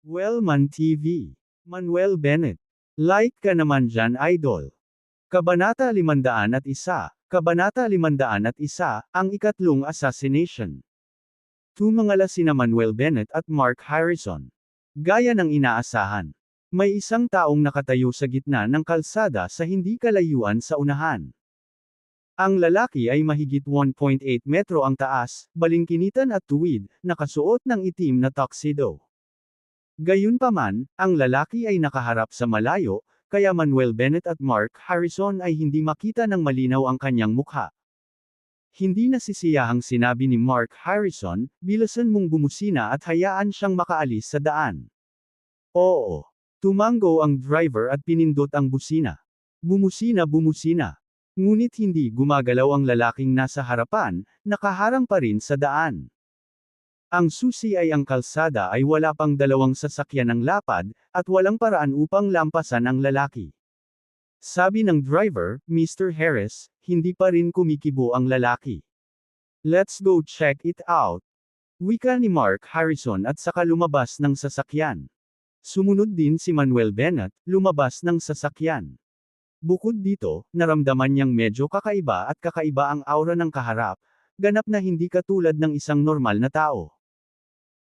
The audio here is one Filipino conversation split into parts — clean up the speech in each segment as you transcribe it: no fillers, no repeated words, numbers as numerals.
Wellman TV. Manuel Bennett. Like ka naman dyan, idol. Kabanata 501, Kabanata 501, ang ikatlong assassination. Tumangala sina Manuel Bennett at Mark Harrison. Gaya ng inaasahan. May isang taong nakatayo sa gitna ng kalsada sa hindi kalayuan sa unahan. Ang lalaki ay mahigit 1.8 metro ang taas, balingkinitan at tuwid, nakasuot ng itim na tuxedo. Gayunpaman, ang lalaki ay nakaharap sa malayo, kaya Manuel Bennett at Mark Harrison ay hindi makita ng malinaw ang kanyang mukha. Hindi nasisiyahang sinabi ni Mark Harrison, "Bilisan mong bumusina at hayaan siyang makaalis sa daan." Oo. Tumango ang driver at pinindot ang busina. Bumusina. Ngunit hindi gumagalaw ang lalaking nasa harapan, nakaharang pa rin sa daan. Ang susi ay ang kalsada ay wala pang dalawang sasakyan ng lapad, at walang paraan upang lampasan ang lalaki. Sabi ng driver, "Mr. Harris, hindi pa rin kumikibo ang lalaki. Let's go check it out." Wika ni Mark Harrison at saka lumabas ng sasakyan. Sumunod din si Manuel Bennett, lumabas ng sasakyan. Bukod dito, naramdaman niyang medyo kakaiba ang aura ng kaharap, ganap na hindi katulad ng isang normal na tao.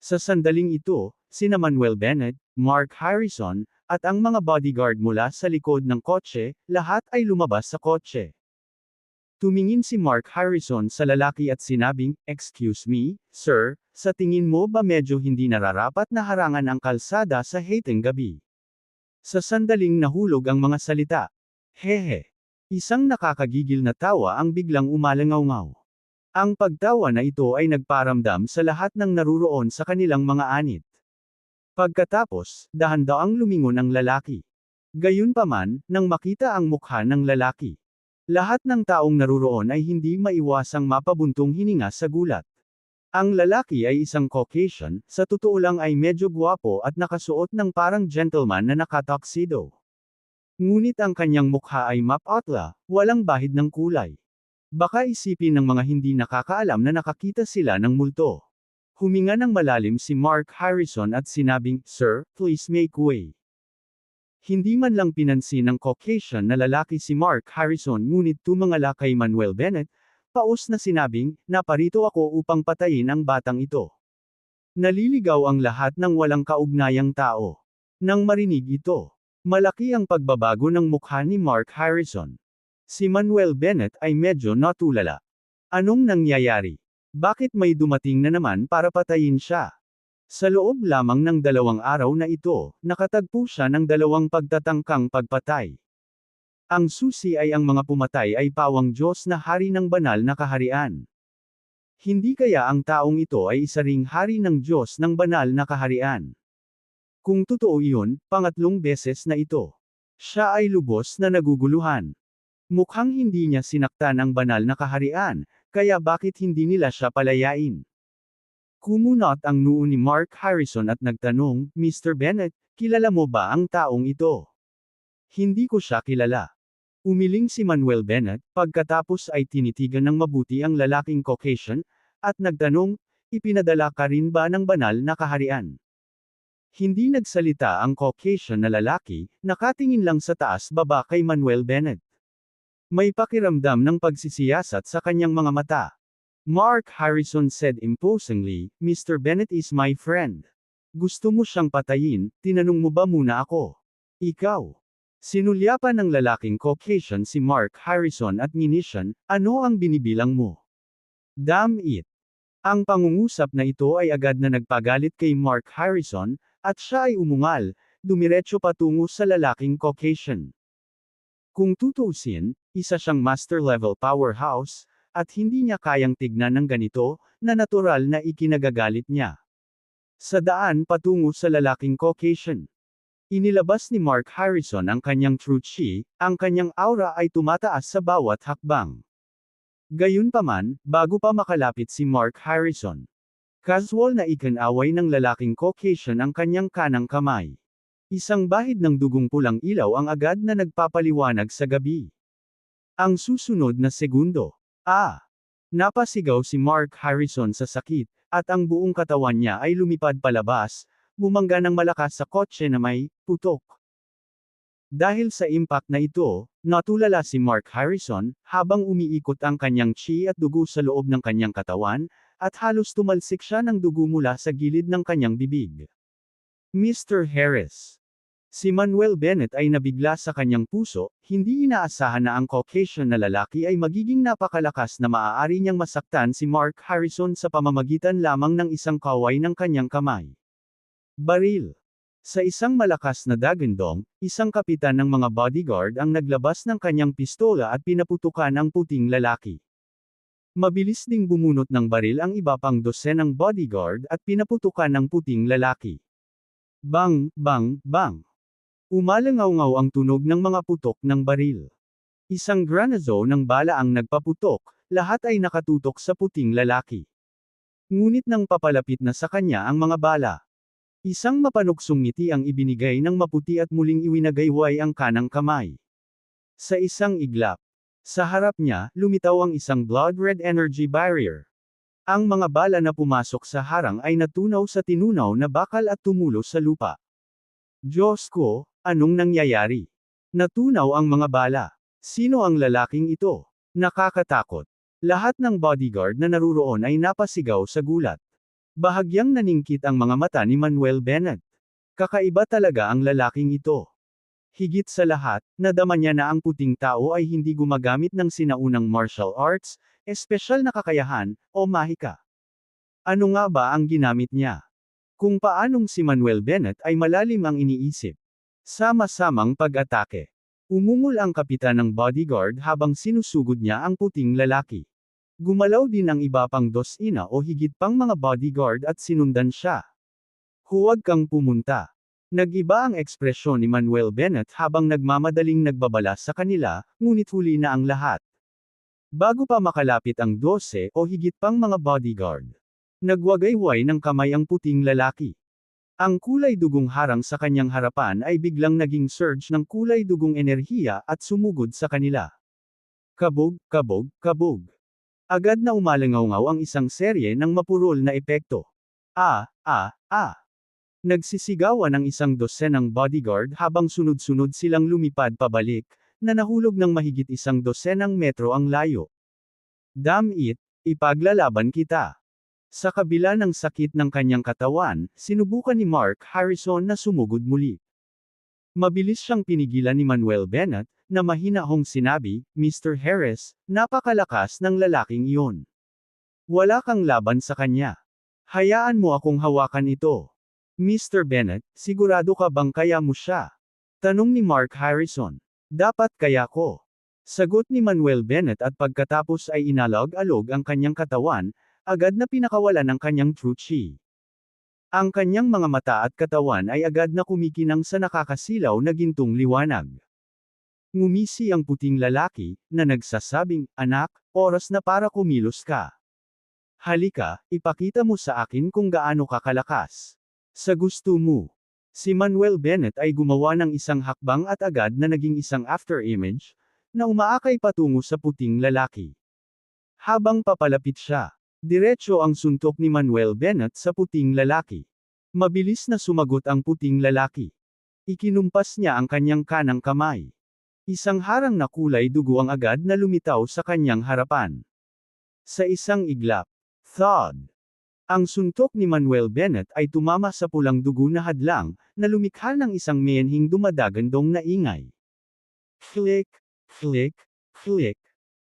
Sa sandaling ito, sina Manuel Bennett, Mark Harrison, at ang mga bodyguard mula sa likod ng kotse, lahat ay lumabas sa kotse. Tumingin si Mark Harrison sa lalaki at sinabing, "Excuse me, sir, sa tingin mo ba medyo hindi nararapat na harangan ang kalsada sa hating gabi?" Sa sandaling nahulog ang mga salita. Hehe. Isang nakakagigil na tawa ang biglang umalangaw-ngaw. Ang pagtawa na ito ay nagparamdam sa lahat ng naruroon sa kanilang mga anit. Pagkatapos, dahan-daang lumingon ang lalaki. Gayunpaman, nang makita ang mukha ng lalaki, lahat ng taong naruroon ay hindi maiwasang mapabuntong hininga sa gulat. Ang lalaki ay isang Caucasian, sa totoo lang ay medyo gwapo at nakasuot ng parang gentleman na nakatuxedo. Ngunit ang kanyang mukha ay maputla, walang bahid ng kulay. Baka isipin ng mga hindi nakakaalam na nakakita sila ng multo. Huminga ng malalim si Mark Harrison at sinabing, "Sir, please make way." Hindi man lang pinansin ng Caucasian na lalaki si Mark Harrison ngunit tumangala kay Manuel Bennett, paus na sinabing, "Naparito ako upang patayin ang batang ito." Naliligaw ang lahat ng walang kaugnayang tao. Nang marinig ito, malaki ang pagbabago ng mukha ni Mark Harrison. Si Manuel Bennett ay medyo natulala. Anong nangyayari? Bakit may dumating na naman para patayin siya? Sa loob lamang ng 2 araw na ito, nakatagpo siya ng 2 pagtatangkang pagpatay. Ang susi ay ang mga pumatay ay pawang Diyos na hari ng banal na kaharian. Hindi kaya ang taong ito ay isa ring hari ng Diyos ng banal na kaharian? Kung totoo iyon, pangatlong beses na ito. Siya ay lubos na naguguluhan. Mukhang hindi niya sinaktan ang banal na kaharian, kaya bakit hindi nila siya palayain? Kumunot ang noo ni Mark Harrison at nagtanong, "Mr. Bennett, kilala mo ba ang taong ito?" "Hindi ko siya kilala." Umiling si Manuel Bennett, pagkatapos ay tinitigan ng mabuti ang lalaking Caucasian, at nagtanong, "Ipinadala ka rin ba ng banal na kaharian?" Hindi nagsalita ang Caucasian na lalaki, nakatingin lang sa taas-baba kay Manuel Bennett. May pakiramdam ng pagsisiyasat sa kanyang mga mata. Mark Harrison said imposingly, "Mr. Bennett is my friend. Gusto mo siyang patayin, tinanong mo ba muna ako?" "Ikaw." Sinulyapan ng lalaking Caucasian si Mark Harrison at nginisyan, "Ano ang binibilang mo?" "Damn it." Ang pangungusap na ito ay agad na nagpagalit kay Mark Harrison, at siya ay umungal, dumiretso patungo sa lalaking Caucasian. Kung tutuusin, isa siyang master-level powerhouse, at hindi niya kayang tignan ng ganito, na natural na ikinagagalit niya. Sa daan patungo sa lalaking Caucasian. Inilabas ni Mark Harrison ang kanyang true chi, ang kanyang aura ay tumataas sa bawat hakbang. Gayunpaman, bago pa makalapit si Mark Harrison, casual na ikinaway ng lalaking Caucasian ang kanyang kanang kamay. Isang bahid ng dugong pulang ilaw ang agad na nagpapaliwanag sa gabi. Ang susunod na segundo, napasigaw si Mark Harrison sa sakit, at ang buong katawan niya ay lumipad palabas, bumangga ng malakas sa kotse na may putok. Dahil sa impact na ito, natulala si Mark Harrison, habang umiikot ang kanyang chi at dugo sa loob ng kanyang katawan, at halos tumalsik siya ng dugo mula sa gilid ng kanyang bibig. Mr. Harris. Si Manuel Bennett ay nabigla sa kanyang puso, hindi inaasahan na ang Caucasian na lalaki ay magiging napakalakas na maaari niyang masaktan si Mark Harrison sa pamamagitan lamang ng isang kaway ng kanyang kamay. Baril. Sa isang malakas na dagandong, isang kapitan ng mga bodyguard ang naglabas ng kanyang pistola at pinaputukan ang puting lalaki. Mabilis ding bumunot ng baril ang iba pang dosenang bodyguard at pinaputukan ng puting lalaki. Bang, bang, bang. Umalangaw-ngaw ang tunog ng mga putok ng baril. Isang granazo ng bala ang nagpaputok, lahat ay nakatutok sa puting lalaki. Ngunit nang papalapit na sa kanya ang mga bala, isang mapanuksong ngiti ang ibinigay ng maputi at muling iwinagayway ang kanang kamay. Sa isang iglap, sa harap niya, lumitaw ang isang blood-red energy barrier. Ang mga bala na pumasok sa harang ay natunaw sa tinunaw na bakal at tumulo sa lupa. Diyos ko, anong nangyayari? Natunaw ang mga bala. Sino ang lalaking ito? Nakakatakot. Lahat ng bodyguard na naruroon ay napasigaw sa gulat. Bahagyang naningkit ang mga mata ni Manuel Bennett. Kakaiba talaga ang lalaking ito. Higit sa lahat, nadama niya na ang puting tao ay hindi gumagamit ng sinaunang martial arts, espesyal na kakayahan, o mahika. Ano nga ba ang ginamit niya? Kung paanong si Manuel Bennett ay malalim ang iniisip. Sama-samang pag-atake. Umungol ang kapitan ng bodyguard habang sinusugod niya ang puting lalaki. Gumalaw din ang iba pang dosina o higit pang mga bodyguard at sinundan siya. Huwag kang pumunta. Nag-iba ang ekspresyon ni Manuel Bennett habang nagmamadaling nagbabala sa kanila, ngunit huli na ang lahat. Bago pa makalapit ang 12 o higit pang mga bodyguard, nagwagayway ng kamay ang puting lalaki. Ang kulay dugong harang sa kanyang harapan ay biglang naging surge ng kulay dugong enerhiya at sumugod sa kanila. Kabog, kabog, kabog. Agad na umalangaw-ngaw ang isang serye ng mapurol na epekto. Nagsisigawan ang isang dosenang bodyguard habang sunod-sunod silang lumipad pabalik, na nahulog ng mahigit isang dosenang metro ang layo. Damn it, ipaglalaban kita. Sa kabila ng sakit ng kanyang katawan, sinubukan ni Mark Harrison na sumugod muli. Mabilis siyang pinigilan ni Manuel Bennett, na mahinahong sinabi, Mr. Harris, napakalakas ng lalaking iyon. Wala kang laban sa kanya. Hayaan mo akong hawakan ito. Mr. Bennett, sigurado ka bang kaya mo siya? Tanong ni Mark Harrison. Dapat kaya ko. Sagot ni Manuel Bennett at pagkatapos ay inalog-alog ang kanyang katawan, agad na pinakawalan ang kanyang true chi. Ang kanyang mga mata at katawan ay agad na kumikinang sa nakakasilaw na gintong liwanag. Ngumisi ang puting lalaki, na nagsasabing, anak, oras na para kumilos ka. Halika, ipakita mo sa akin kung gaano ka kalakas. Sa gusto mo. Si Manuel Bennett ay gumawa ng isang hakbang at agad na naging isang after-image, na umaakay patungo sa puting lalaki. Habang papalapit siya, diretso ang suntok ni Manuel Bennett sa puting lalaki. Mabilis na sumagot ang puting lalaki. Ikinumpas niya ang kanyang kanang kamay. Isang harang na kulay dugo ang agad na lumitaw sa kanyang harapan. Sa isang iglap, thud. Ang suntok ni Manuel Bennett ay tumama sa pulang dugo na hadlang, na lumikha ng isang menhing dumadagandong na ingay. Flick, flick, flick.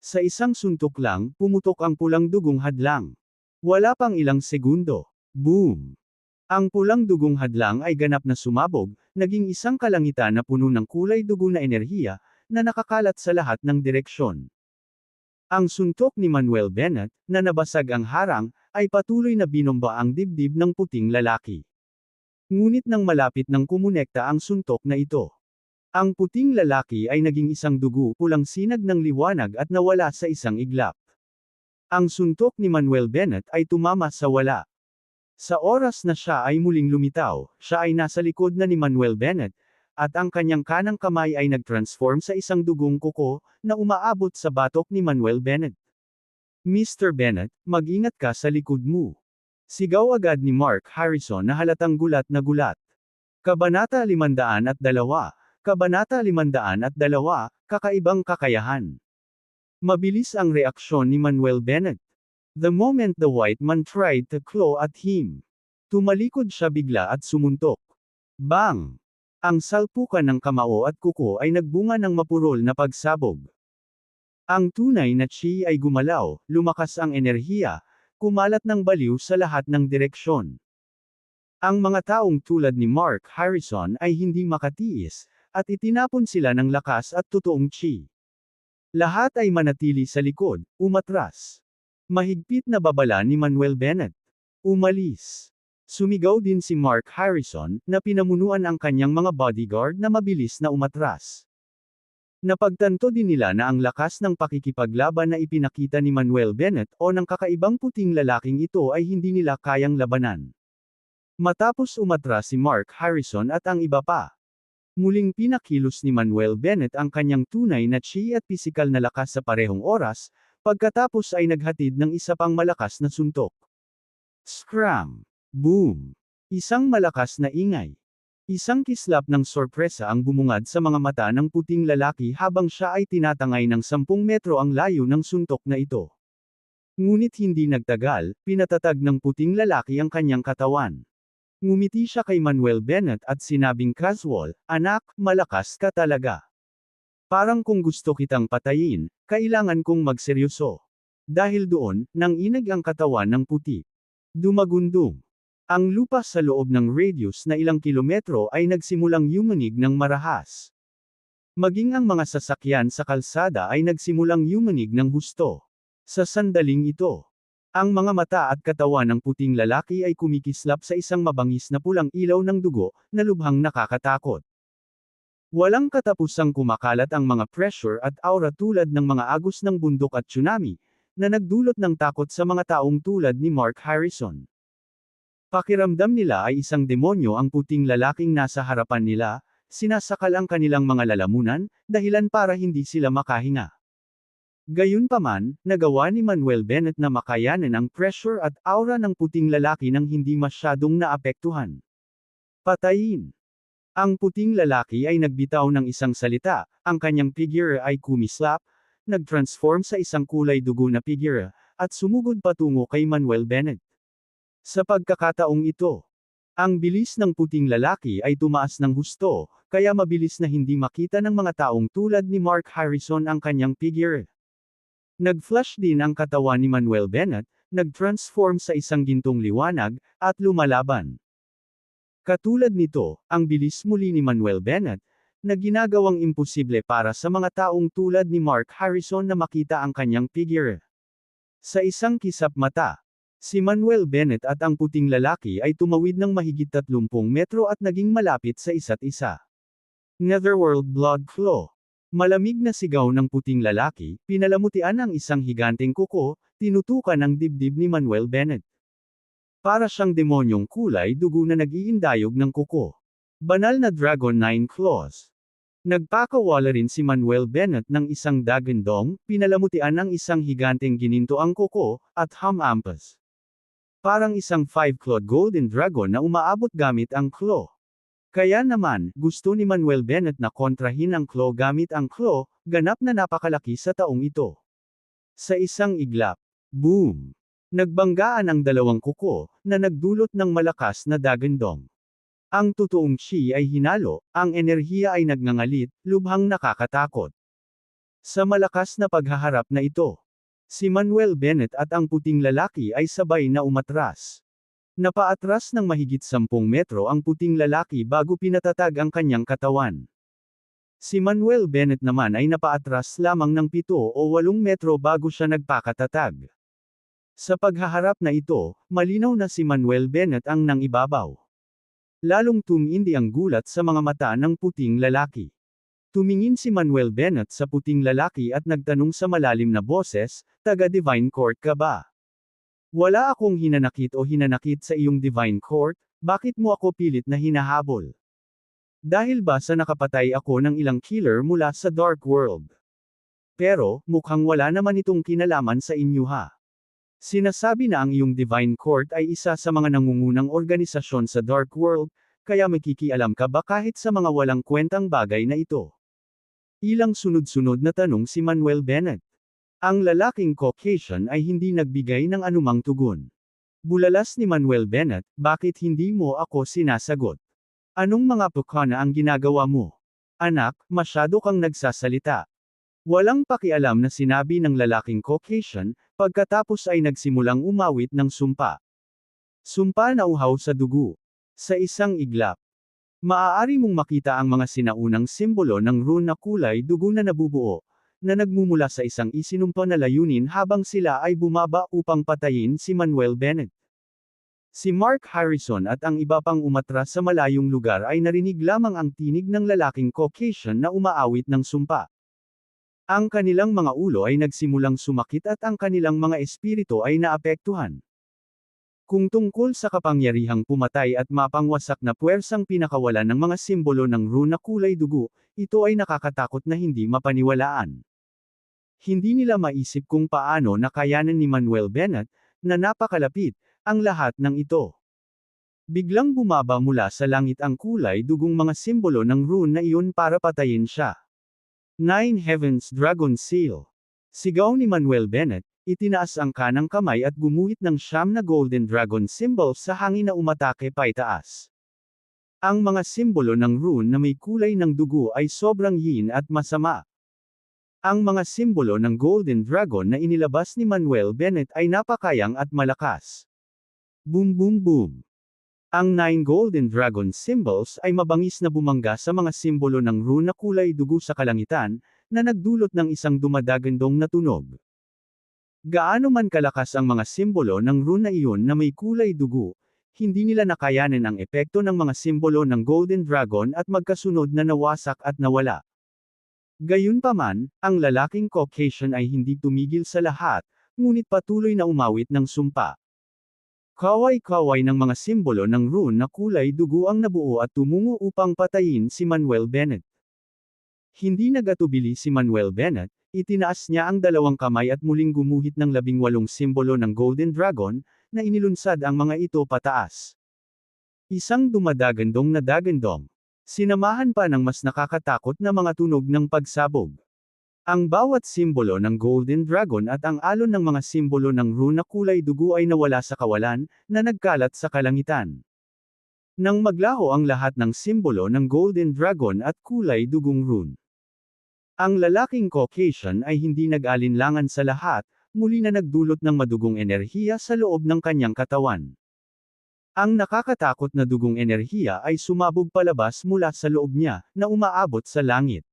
Sa isang suntok lang, pumutok ang pulang dugong hadlang. Wala pang ilang segundo. Boom! Ang pulang dugong hadlang ay ganap na sumabog, naging isang kalangitan na puno ng kulay dugo na enerhiya, na nakakalat sa lahat ng direksyon. Ang suntok ni Manuel Bennett, na nabasag ang harang, ay patuloy na binomba ang dibdib ng puting lalaki. Ngunit nang malapit nang kumonekta ang suntok na ito, ang puting lalaki ay naging isang dugo pulang sinag ng liwanag at nawala sa isang iglap. Ang suntok ni Manuel Bennett ay tumama sa wala. Sa oras na siya ay muling lumitaw, siya ay nasa likod na ni Manuel Bennett, at ang kanyang kanang kamay ay nag-transform sa isang dugong kuko, na umaabot sa batok ni Manuel Bennett. Mr. Bennett, mag-ingat ka sa likod mo. Sigaw agad ni Mark Harrison na halatang gulat na gulat. Kabanata 502, Kabanata 502, Kakaibang Kakayahan. Mabilis ang reaksyon ni Manuel Bennett. The moment the white man tried to claw at him, tumalikod siya bigla at sumuntok. Bang! Ang salpukan ng kamao at kuko ay nagbunga ng mapurol na pagsabog. Ang tunay na chi ay gumalaw, lumakas ang enerhiya, kumalat ng baliw sa lahat ng direksyon. Ang mga taong tulad ni Mark Harrison ay hindi makatiis, at itinapon sila ng lakas at totoong chi. Lahat ay manatili sa likod, umatras. Mahigpit na babala ni Manuel Bennett. Umalis. Sumigaw din si Mark Harrison, na pinamunuan ang kanyang mga bodyguard na mabilis na umatras. Napagtanto din nila na ang lakas ng pakikipaglaban na ipinakita ni Manuel Bennett o ng kakaibang puting lalaking ito ay hindi nila kayang labanan. Matapos umatras si Mark Harrison at ang iba pa, muling pinakilos ni Manuel Bennett ang kanyang tunay na chi at pisikal na lakas sa parehong oras, pagkatapos ay naghatid ng isa pang malakas na suntok. Scram! Boom! Isang malakas na ingay. Isang kislap ng sorpresa ang bumungad sa mga mata ng puting lalaki habang siya ay tinatangay ng 10 metro ang layo ng suntok na ito. Ngunit hindi nagtagal, pinatatag ng puting lalaki ang kanyang katawan. Ngumiti siya kay Manuel Bennett at sinabing casual, "Anak, malakas ka talaga. Parang kung gusto kitang patayin, kailangan kong magseryoso." Dahil doon, nanginag ang katawan ng puti. Dumagundong. Ang lupa sa loob ng radius na ilang kilometro ay nagsimulang yumanig ng marahas. Maging ang mga sasakyan sa kalsada ay nagsimulang yumanig ng husto. Sa sandaling ito, ang mga mata at katawan ng puting lalaki ay kumikislap sa isang mabangis na pulang ilaw ng dugo, na lubhang nakakatakot. Walang katapusang kumakalat ang mga pressure at aura tulad ng mga agos ng bundok at tsunami, na nagdulot ng takot sa mga taong tulad ni Mark Harrison. Pakiramdam nila ay isang demonyo ang puting lalaking nasa harapan nila, sinasakal ang kanilang mga lalamunan, dahilan para hindi sila makahinga. Gayunpaman, nagawa ni Manuel Bennett na makayanan ang pressure at aura ng puting lalaki nang hindi masyadong naapektuhan. Patayin! Ang puting lalaki ay nagbitaw ng isang salita, ang kanyang figure ay kumislap, nag-transform sa isang kulay dugo na figure, at sumugod patungo kay Manuel Bennett. Sa pagkakataong ito, ang bilis ng puting lalaki ay tumaas ng husto, kaya mabilis na hindi makita ng mga taong tulad ni Mark Harrison ang kanyang figure. Nag-flash din ang katawan ni Manuel Bennett, nag-transform sa isang gintong liwanag, at lumalaban. Katulad nito, ang bilis muli ni Manuel Bennett, na ginagawang imposible para sa mga taong tulad ni Mark Harrison na makita ang kanyang figure. Sa isang kisap mata, si Manuel Bennett at ang puting lalaki ay tumawid ng mahigit 30 metro at naging malapit sa isa't isa. Netherworld Blood Claw. Malamig na sigaw ng puting lalaki, pinalamutian ang isang higanteng kuko, tinutukan ang dibdib ni Manuel Bennett. Para siyang demonyong kulay dugo na nag-iindayog ng kuko. Banal na Dragon 9 Claws. Nagpakawala rin si Manuel Bennett ng isang dagandong, pinalamutian ang isang higanteng ginintoang kuko, at hamampas. Parang isang 5-clawed golden dragon na umaabot gamit ang claw. Kaya naman, gusto ni Manuel Bennett na kontrahin ang claw gamit ang claw, ganap na napakalaki sa taong ito. Sa isang iglap, boom! Nagbanggaan ang dalawang kuko, na nagdulot ng malakas na dagandong. Ang totoong chi ay hinalo, ang enerhiya ay nagngangalit, lubhang nakakatakot. Sa malakas na paghaharap na ito, si Manuel Bennett at ang puting lalaki ay sabay na umatras. Napaatras ng mahigit 10 metro ang puting lalaki bago pinatatag ang kanyang katawan. Si Manuel Bennett naman ay napaatras lamang ng 7 o 8 metro bago siya nagpakatatag. Sa paghaharap na ito, malinaw na si Manuel Bennett ang nangibabaw. Lalong tumindi ang gulat sa mga mata ng puting lalaki. Tumingin si Manuel Bennett sa puting lalaki at nagtanong sa malalim na boses, "Taga Divine Court ka ba? Wala akong hinanakit o hinanakit sa iyong Divine Court, bakit mo ako pilit na hinahabol? Dahil ba sa nakapatay ako ng ilang killer mula sa Dark World? Pero, mukhang wala naman itong kinalaman sa inyo ha." Sinasabi na ang iyong Divine Court ay isa sa mga nangungunang organisasyon sa Dark World, kaya makikialam ka ba kahit sa mga walang kwentang bagay na ito? Ilang sunod-sunod na tanong si Manuel Bennett. Ang lalaking Caucasian ay hindi nagbigay ng anumang tugon. Bulalas ni Manuel Bennett, bakit hindi mo ako sinasagot? Anong mga pukana ang ginagawa mo? Anak, masyado kang nagsasalita. Walang pakialam na sinabi ng lalaking Caucasian, pagkatapos ay nagsimulang umawit ng sumpa. Sumpa na uhaw sa dugo. Sa isang iglap. Maaari mong makita ang mga sinaunang simbolo ng rune na kulay dugo na nabubuo, na nagmumula sa isang isinumpa na layunin habang sila ay bumaba upang patayin si Manuel Bennett. Si Mark Harrison at ang iba pang umatras sa malayong lugar ay narinig lamang ang tinig ng lalaking Caucasian na umaawit ng sumpa. Ang kanilang mga ulo ay nagsimulang sumakit at ang kanilang mga espiritu ay naapektuhan. Kung tungkol sa kapangyarihang pumatay at mapangwasak na puwersang pinakawalan ng mga simbolo ng rune na kulay dugo, ito ay nakakatakot na hindi mapaniwalaan. Hindi nila maisip kung paano nakayanan ni Manuel Bennett, na napakalapit, ang lahat ng ito. Biglang bumaba mula sa langit ang kulay dugong mga simbolo ng rune na iyon para patayin siya. Nine Heavens Dragon Seal. Sigaw ni Manuel Bennett, itinaas ang kanang kamay at gumuhit ng 9 na golden dragon symbol sa hangin na umatake paitaas. Ang mga simbolo ng rune na may kulay ng dugo ay sobrang yin at masama. Ang mga simbolo ng golden dragon na inilabas ni Manuel Bennett ay napakayang at malakas. Boom boom boom. Ang 9 golden dragon symbols ay mabangis na bumangga sa mga simbolo ng rune na kulay dugo sa kalangitan, na nagdulot ng isang dumadagandong na tunog. Gaano man kalakas ang mga simbolo ng rune na iyon na may kulay dugo, hindi nila nakayanan ang epekto ng mga simbolo ng golden dragon at magkasunod na nawasak at nawala. Gayunpaman, ang lalaking Caucasian ay hindi tumigil sa lahat, ngunit patuloy na umawit ng sumpa. Kaway-kaway ng mga simbolo ng rune na kulay dugo ang nabuo at tumungo upang patayin si Manuel Bennett. Hindi nagatubili si Manuel Bennett, itinaas niya ang dalawang kamay at muling gumuhit ng 18 simbolo ng Golden Dragon, na inilunsad ang mga ito pataas. Isang dumadagandong na dagandong. Sinamahan pa ng mas nakakatakot na mga tunog ng pagsabog. Ang bawat simbolo ng Golden Dragon at ang alon ng mga simbolo ng rune na kulay dugo ay nawala sa kawalan, na nagkalat sa kalangitan. Nang maglaho ang lahat ng simbolo ng Golden Dragon at kulay dugong rune. Ang lalaking Caucasian ay hindi nag-alinlangan sa lahat, muli na nagdulot ng madugong enerhiya sa loob ng kanyang katawan. Ang nakakatakot na dugong enerhiya ay sumabog palabas mula sa loob niya, na umaabot sa langit.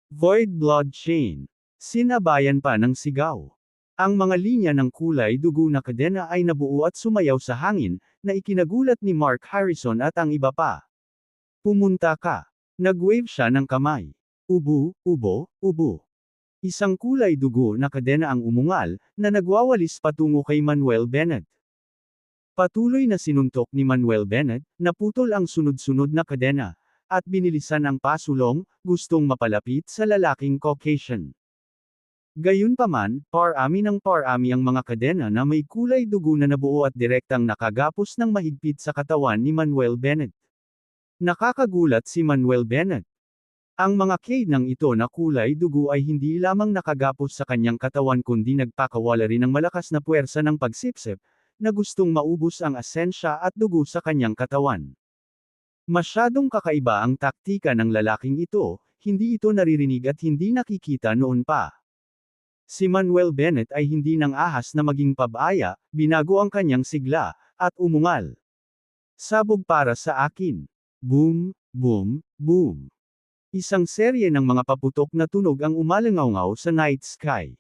Void Blood Chain. Sinabayan pa ng sigaw. Ang mga linya ng kulay dugo na kadena ay nabuo at sumayaw sa hangin, na ikinagulat ni Mark Harrison at ang iba pa. Pumunta ka. Nag-wave siya ng kamay. Ubu, ubo, ubu. Isang kulay dugo na kadena ang umungal, na nagwawalis patungo kay Manuel Bennett. Patuloy na sinuntok ni Manuel Bennett, naputol ang sunod-sunod na kadena, at binilisan ang pasulong, gustong mapalapit sa lalaking Caucasian. Gayunpaman, parami ng parami ang mga kadena na may kulay dugo na nabuo at direktang nakagapos ng mahigpit sa katawan ni Manuel Bennett. Nakakagulat si Manuel Bennett. Ang mga cade ng ito na kulay dugo ay hindi lamang nakagapos sa kanyang katawan kundi nagpakawala rin ng malakas na puwersa ng pagsipsip, na gustong maubos ang asensya at dugo sa kanyang katawan. Masyadong kakaiba ang taktika ng lalaking ito, hindi ito naririnig at hindi nakikita noon pa. Si Manuel Bennett ay hindi nang ahas na maging pabaya, binago ang kanyang sigla, at umungal. Sabog para sa akin. Boom, boom, boom. Isang serye ng mga paputok na tunog ang umalangaw sa night sky.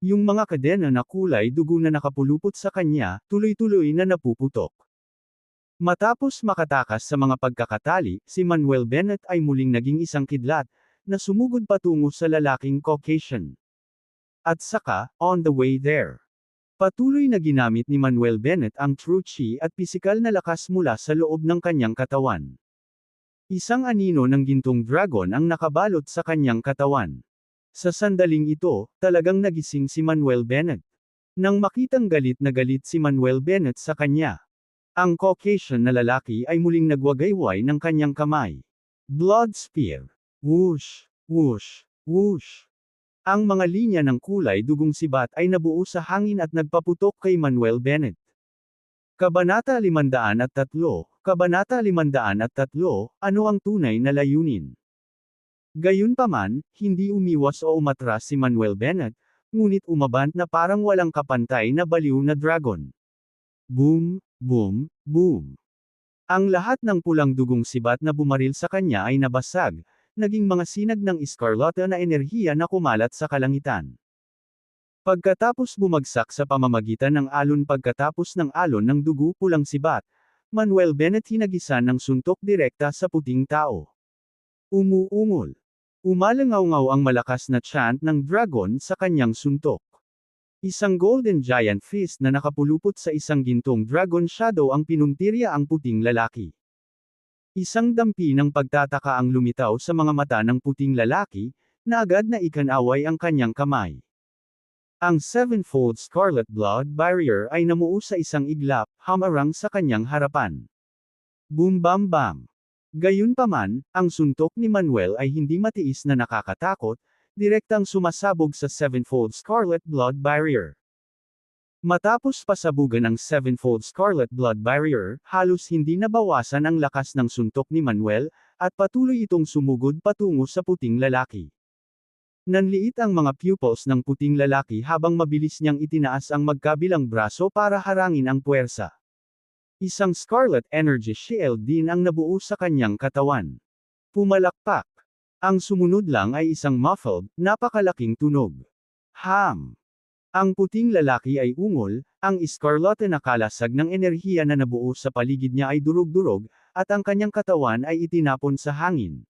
Yung mga kadena na kulay dugo na nakapulupot sa kanya, tuloy-tuloy na napuputok. Matapos makatakas sa mga pagkakatali, si Manuel Bennett ay muling naging isang kidlat, na sumugod patungo sa lalaking Caucasian. At saka, on the way there. Patuloy na ginamit ni Manuel Bennett ang true chi at pisikal na lakas mula sa loob ng kanyang katawan. Isang anino ng gintong dragon ang nakabalot sa kanyang katawan. Sa sandaling ito, talagang nagising si Manuel Bennett. Nang makitang galit na galit si Manuel Bennett sa kanya, ang Caucasian na lalaki ay muling nagwagayway ng kanyang kamay. Blood spear. Whoosh, whoosh, whoosh. Ang mga linya ng kulay dugong sibat ay nabuo sa hangin at nagpaputok kay Manuel Bennett. Kabanata 503, Kabanata 503, ano ang tunay na layunin? Gayunpaman, hindi umiwas o umatras si Manuel Bennett, ngunit umabant na parang walang kapantay na baliw na dragon. Boom, boom, boom. Ang lahat ng pulang dugong sibat na bumaril sa kanya ay nabasag, naging mga sinag ng iskarlata na enerhiya na kumalat sa kalangitan. Pagkatapos bumagsak sa pamamagitan ng alon pagkatapos ng alon ng dugo pulang sibat, Manuel Bennett hinagisan ng suntok direkta sa puting tao. Umuungol. Umalangaw-ngaw ang malakas na chant ng dragon sa kanyang suntok. Isang golden giant fist na nakapulupot sa isang gintong dragon shadow ang pinuntirya ang puting lalaki. Isang dampi ng pagtataka ang lumitaw sa mga mata ng puting lalaki, na agad na ikanaway ang kanyang kamay. Ang sevenfold scarlet blood barrier ay namuo sa isang iglap, hamarang sa kanyang harapan. Boom bam bam. Gayunpaman, ang suntok ni Manuel ay hindi matiis na nakakatakot, direktang sumasabog sa sevenfold scarlet blood barrier. Matapos pasabugan ang sevenfold scarlet blood barrier, halos hindi nabawasan ang lakas ng suntok ni Manuel, at patuloy itong sumugod patungo sa puting lalaki. Nanliit ang mga pupils ng puting lalaki habang mabilis niyang itinaas ang magkabilang braso para harangin ang puwersa. Isang scarlet energy shield din ang nabuo sa kanyang katawan. Pumalakpak. Ang sumunod lang ay isang muffled, napakalaking tunog. Ham! Ang puting lalaki ay ungol, ang iskarlata na kalasag ng enerhiya na nabuo sa paligid niya ay durog-durog, at ang kanyang katawan ay itinapon sa hangin.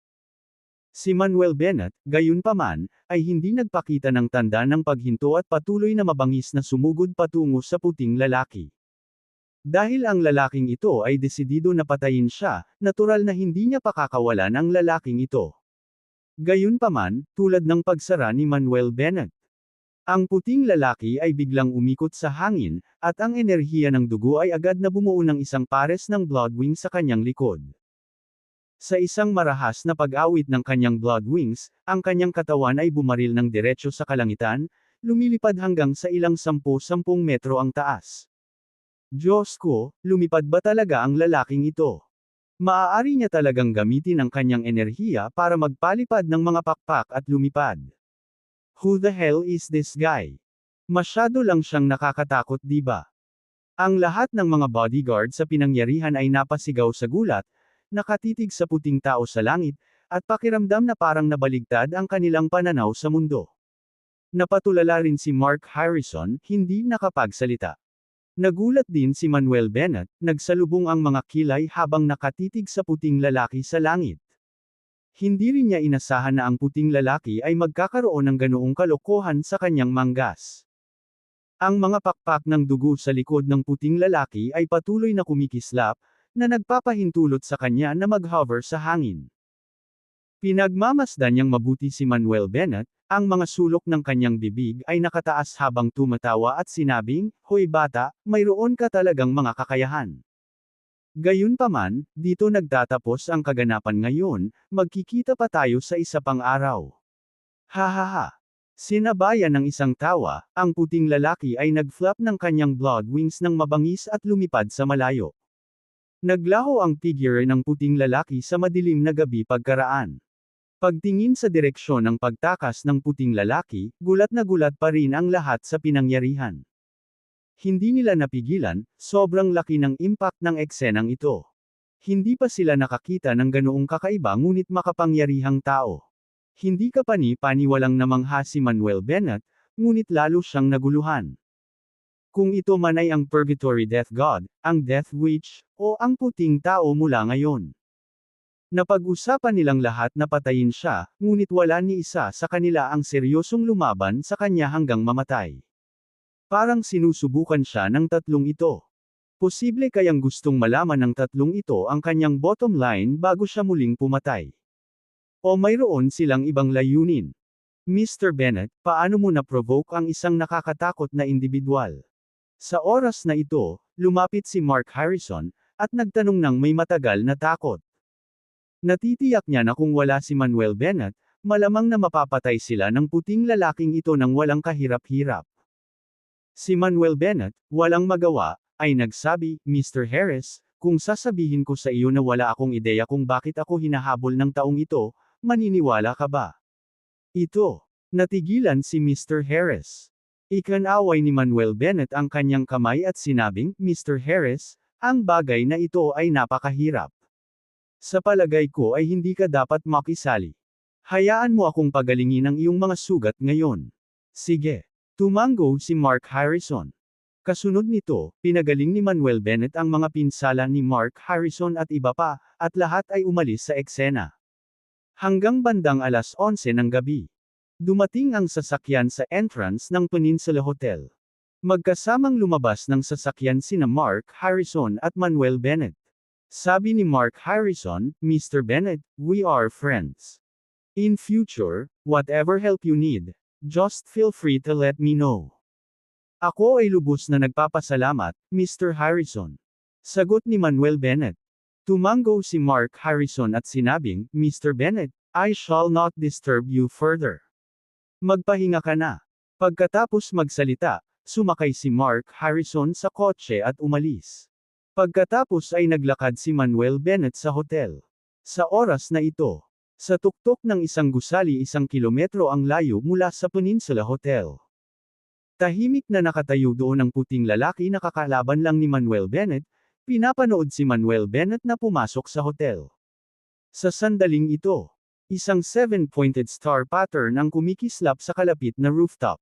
Si Manuel Bennett, gayunpaman, ay hindi nagpakita ng tanda ng paghinto at patuloy na mabangis na sumugod patungo sa puting lalaki. Dahil ang lalaking ito ay desidido na patayin siya, natural na hindi niya pakakawalan ang lalaking ito. Gayunpaman, tulad ng pagsara ni Manuel Bennett, ang puting lalaki ay biglang umikot sa hangin, at ang enerhiya ng dugo ay agad na bumuo ng isang pares ng blood wing sa kanyang likod. Sa isang marahas na pag-awit ng kanyang blood wings, ang kanyang katawan ay bumaril ng diretso sa kalangitan, lumilipad hanggang sa ilang 10-10 metro ang taas. Diyos ko, lumipad ba talaga ang lalaking ito? Maaari niya talagang gamitin ang kanyang enerhiya para magpalipad ng mga pakpak at lumipad. Who the hell is this guy? Masyado lang siyang nakakatakot, di ba? Ang lahat ng mga bodyguard sa pinangyarihan ay napasigaw sa gulat, nakatitig sa puting tao sa langit, at pakiramdam na parang nabaligtad ang kanilang pananaw sa mundo. Napatulala rin si Mark Harrison, hindi nakapagsalita. Nagulat din si Manuel Bennett, nagsalubong ang mga kilay habang nakatitig sa puting lalaki sa langit. Hindi rin niya inasahan na ang puting lalaki ay magkakaroon ng ganoong kalokohan sa kanyang manggas. Ang mga pakpak ng dugo sa likod ng puting lalaki ay patuloy na kumikislap, na nagpapahintulot sa kanya na mag-hover sa hangin. Pinagmamasdan niyang mabuti si Manuel Bennett, ang mga sulok ng kanyang bibig ay nakataas habang tumatawa at sinabing, "Hoy bata, mayroon ka talagang mga kakayahan." Gayunpaman, dito nagtatapos ang kaganapan ngayon, magkikita pa tayo sa isa pang araw. Hahaha. Sinabayan ng isang tawa, ang puting lalaki ay nag-flap ng kanyang blood wings ng mabangis at lumipad sa malayo. Naglaho ang figure ng puting lalaki sa madilim na gabi pagkaraan. Pagtingin sa direksyon ng pagtakas ng puting lalaki, gulat na gulat pa rin ang lahat sa pinangyarihan. Hindi nila napigilan, sobrang laki ng impact ng eksenang ito. Hindi pa sila nakakita ng ganoong kakaiba ngunit makapangyarihang tao. Hindi ka pani-paniwalang namangha si Manuel Bennett, ngunit lalo siyang naguluhan. Kung ito man ay ang Purgatory Death God, ang Death Witch, o ang puting tao mula ngayon. Napag-usapan nilang lahat na patayin siya, ngunit wala ni isa sa kanila ang seryosong lumaban sa kanya hanggang mamatay. Parang sinusubukan siya ng tatlong ito. Posible kayang gustong malaman ng tatlong ito ang kanyang bottom line bago siya muling pumatay. O mayroon silang ibang layunin. Mr. Bennet, paano mo na-provoke ang isang nakakatakot na individual? Sa oras na ito, lumapit si Mark Harrison, at nagtanong ng may matagal na takot. Natitiyak niya na kung wala si Manuel Bennet, malamang na mapapatay sila ng puting lalaking ito ng walang kahirap-hirap. Si Manuel Bennet, walang magawa, ay nagsabi, Mr. Harris, kung sasabihin ko sa iyo na wala akong ideya kung bakit ako hinahabol ng taong ito, maniniwala ka ba? Ito. Natigilan si Mr. Harris. Ikinaway ni Manuel Bennet ang kanyang kamay at sinabing, Mr. Harris, ang bagay na ito ay napakahirap. Sa palagay ko ay hindi ka dapat makisali. Hayaan mo akong pagalingin ang iyong mga sugat ngayon. Sige. Tumango si Mark Harrison. Kasunod nito, pinagaling ni Manuel Bennet ang mga pinsala ni Mark Harrison at iba pa, at lahat ay umalis sa eksena. Hanggang bandang alas 11 ng gabi. Dumating ang sasakyan sa entrance ng Peninsula Hotel. Magkasamang lumabas ng sasakyan sina Mark Harrison at Manuel Bennet. Sabi ni Mark Harrison, Mr. Bennet, we are friends. In future, whatever help you need, just feel free to let me know. Ako ay lubos na nagpapasalamat, Mr. Harrison. Sagot ni Manuel Bennet. Tumango si Mark Harrison at sinabing, Mr. Bennet, I shall not disturb you further. Magpahinga ka na. Pagkatapos magsalita, sumakay si Mark Harrison sa kotse at umalis. Pagkatapos ay naglakad si Manuel Bennet sa hotel. Sa oras na ito, sa tuktok ng isang gusali 1 kilometro ang layo mula sa Peninsula Hotel. Tahimik na nakatayo doon ang puting lalaki na kakalaban lang ni Manuel Bennet, pinapanood si Manuel Bennet na pumasok sa hotel. Sa sandaling ito, isang 7-pointed star pattern ang kumikislap sa kalapit na rooftop.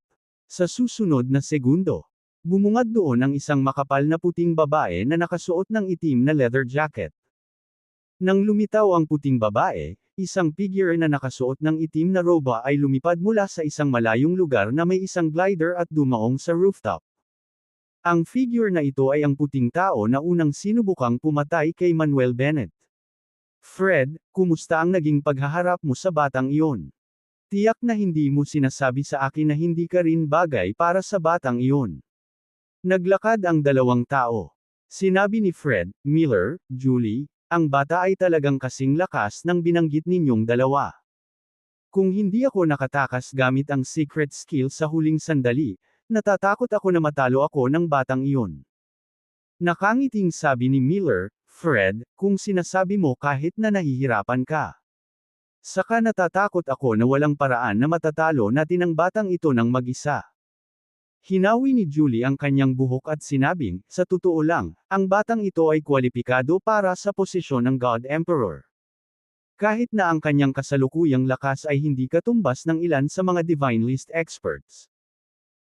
Sa susunod na segundo, bumungad doon ang isang makapal na puting babae na nakasuot ng itim na leather jacket. Nang lumitaw ang puting babae, isang figure na nakasuot ng itim na roba ay lumipad mula sa isang malayong lugar na may isang glider at dumaong sa rooftop. Ang figure na ito ay ang puting tao na unang sinubukang pumatay kay Manuel Bennet. Fred, kumusta ang naging paghaharap mo sa batang iyon? Tiyak na hindi mo sinasabi sa akin na hindi ka rin bagay para sa batang iyon. Naglakad ang dalawang tao. Sinabi ni Fred, Miller, Julie, ang bata ay talagang kasing lakas ng binanggit ninyong dalawa. Kung hindi ako nakatakas gamit ang secret skill sa huling sandali, natatakot ako na matalo ako ng batang iyon. Nakangiting sabi ni Miller, Fred, kung sinasabi mo kahit na nahihirapan ka. Saka natatakot ako na walang paraan na matatalo natin ang batang ito ng mag-isa. Hinawi ni Julie ang kanyang buhok at sinabing, sa totoo lang, ang batang ito ay kwalipikado para sa posisyon ng God Emperor. Kahit na ang kanyang kasalukuyang lakas ay hindi katumbas ng ilan sa mga Divine List experts.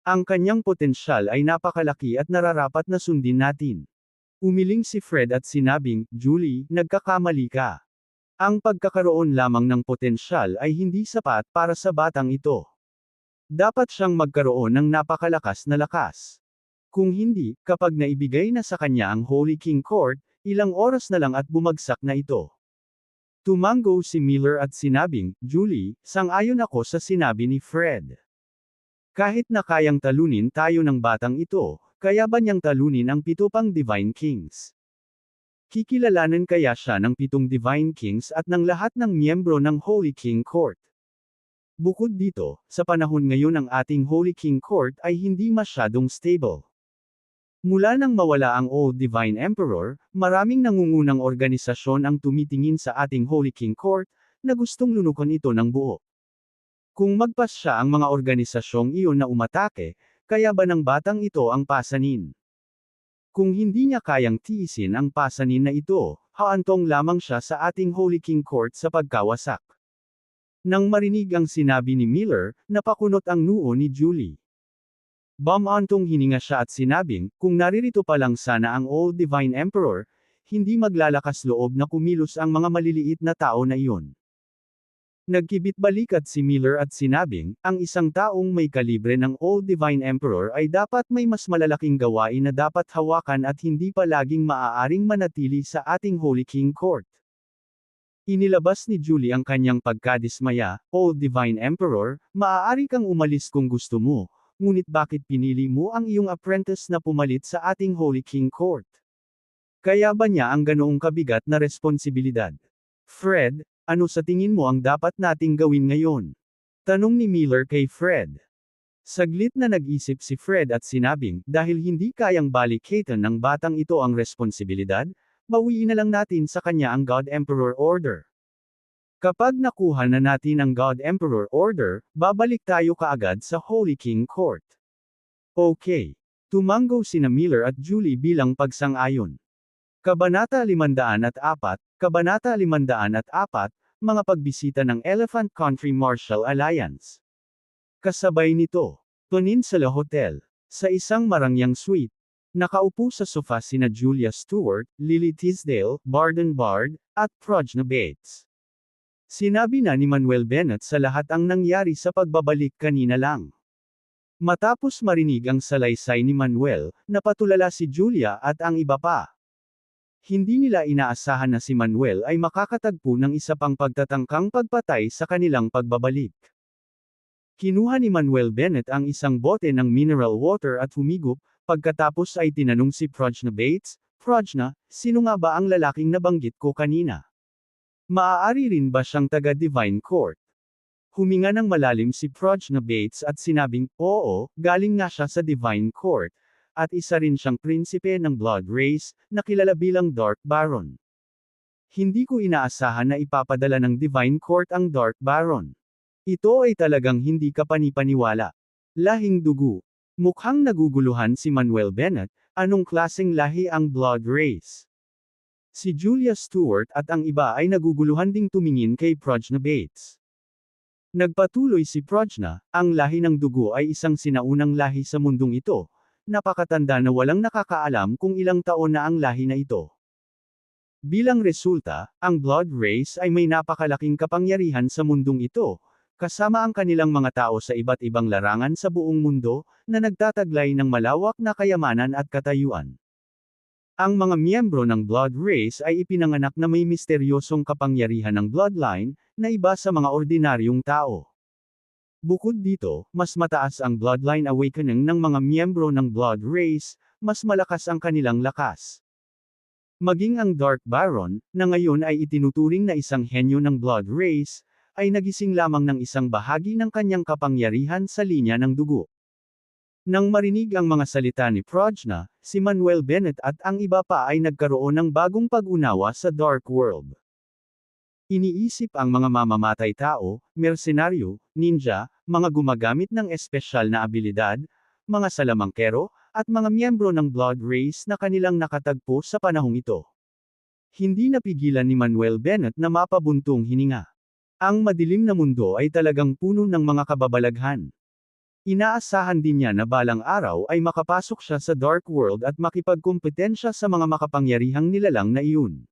Ang kanyang potensyal ay napakalaki at nararapat na sundin natin. Umiling si Fred at sinabing, Julie, nagkakamali ka. Ang pagkakaroon lamang ng potensyal ay hindi sapat para sa batang ito. Dapat siyang magkaroon ng napakalakas na lakas. Kung hindi, kapag naibigay na sa kanya ang Holy King Court, ilang oras na lang at bumagsak na ito. Tumango si Miller at sinabing, Julie, sang-ayon ako sa sinabi ni Fred. Kahit na kayang talunin tayo ng batang ito, kaya ba niyang talunin ang 7 pang Divine Kings? Kikilalanan kaya siya ng 7 Divine Kings at ng lahat ng miyembro ng Holy King Court? Bukod dito, sa panahon ngayon ang ating Holy King Court ay hindi masyadong stable. Mula nang mawala ang Old Divine Emperor, maraming nangungunang organisasyon ang tumitingin sa ating Holy King Court, na gustong lunukan ito ng buo. Kung magpasya ang mga organisasyong iyon na umatake, kaya ba ng batang ito ang pasanin? Kung hindi niya kayang tiisin ang pasanin na ito, haantong lamang siya sa ating Holy King Court sa pagkawasak. Nang marinig ang sinabi ni Miller, napakunot ang noo ni Julie. Bumantong hininga siya at sinabing, kung naririto pa lang sana ang Old Divine Emperor, hindi maglalakas loob na kumilos ang mga maliliit na tao na iyon. Nagkibit-balikat si Miller at sinabing, ang isang taong may kalibre ng Old Divine Emperor ay dapat may mas malalaking gawain na dapat hawakan at hindi palaging maaaring manatili sa ating Holy King Court. Inilabas ni Julie ang kanyang pagkadismaya, "O Divine Emperor, maaari kang umalis kung gusto mo, ngunit bakit pinili mo ang iyong apprentice na pumalit sa ating Holy King Court? Kaya ba niya ang ganoong kabigat na responsibilidad? Fred, ano sa tingin mo ang dapat nating gawin ngayon?" Tanong ni Miller kay Fred. Saglit na nag-isip si Fred at sinabing, "Dahil hindi kayang balikatan ng batang ito ang responsibilidad, bawiin na lang natin sa kanya ang God Emperor Order. Kapag nakuha na natin ang God Emperor Order, babalik tayo kaagad sa Holy King Court." Okay. Tumanggo sina Miller at Julie bilang pagsang-ayon. Kabanata 504, Kabanata 504, Mga pagbisita ng Elephant Country Martial Alliance. Kasabay nito, Peninsula Hotel. Sa isang marangyang suite, nakaupo sa sofa sina Julia Stewart, Lily Tisdale, Barden Bard, at Prajna Bates. Sinabi na ni Manuel Bennett sa lahat ang nangyari sa pagbabalik kanina lang. Matapos marinig ang salaysay ni Manuel, napatulala si Julia at ang iba pa. Hindi nila inaasahan na si Manuel ay makakatagpo ng isa pang pagtatangkang pagpatay sa kanilang pagbabalik. Kinuha ni Manuel Bennett ang isang bote ng mineral water at humigop, pagkatapos ay tinanong si Prajna Bates, "Prajna, sino nga ba ang lalaking nabanggit ko kanina? Maaari rin ba siyang taga-Divine Court?" Huminga ng malalim si Prajna Bates at sinabing, "Oo, galing nga siya sa Divine Court, at isa rin siyang prinsipe ng Blood Race, na kilala bilang Dark Baron. Hindi ko inaasahan na ipapadala ng Divine Court ang Dark Baron. Ito ay talagang hindi kapani-paniwala. Lahing dugo." Mukhang naguguluhan si Manuel Bennett, anong klaseng lahi ang Blood Race? Si Julia Stewart at ang iba ay naguguluhan ding tumingin kay Prajna Bates. Nagpatuloy si Prajna, "Ang lahi ng dugo ay isang sinaunang lahi sa mundong ito. Napakatanda na walang nakakaalam kung ilang taon na ang lahi na ito. Bilang resulta, ang Blood Race ay may napakalaking kapangyarihan sa mundong ito, kasama ang kanilang mga tao sa iba't ibang larangan sa buong mundo, na nagtataglay ng malawak na kayamanan at katayuan. Ang mga miyembro ng Blood Race ay ipinanganak na may misteryosong kapangyarihan ng bloodline, na iba sa mga ordinaryong tao. Bukod dito, mas mataas ang bloodline awakening ng mga miyembro ng Blood Race, mas malakas ang kanilang lakas. Maging ang Dark Baron, na ngayon ay itinuturing na isang henyo ng Blood Race, ay nagising lamang ng isang bahagi ng kanyang kapangyarihan sa linya ng dugo." Nang marinig ang mga salita ni Prajna, si Manuel Bennett at ang iba pa ay nagkaroon ng bagong pag-unawa sa Dark World. Iniisip ang mga mamamatay tao, mersenaryo, ninja, mga gumagamit ng espesyal na abilidad, mga salamangkero, at mga miyembro ng Blood Race na kanilang nakatagpo sa panahong ito. Hindi napigilan ni Manuel Bennett na mapabuntong hininga. Ang madilim na mundo ay talagang puno ng mga kababalaghan. Inaasahan din niya na balang araw ay makapasok siya sa Dark World at makipagkumpetensya sa mga makapangyarihang nilalang na iyon.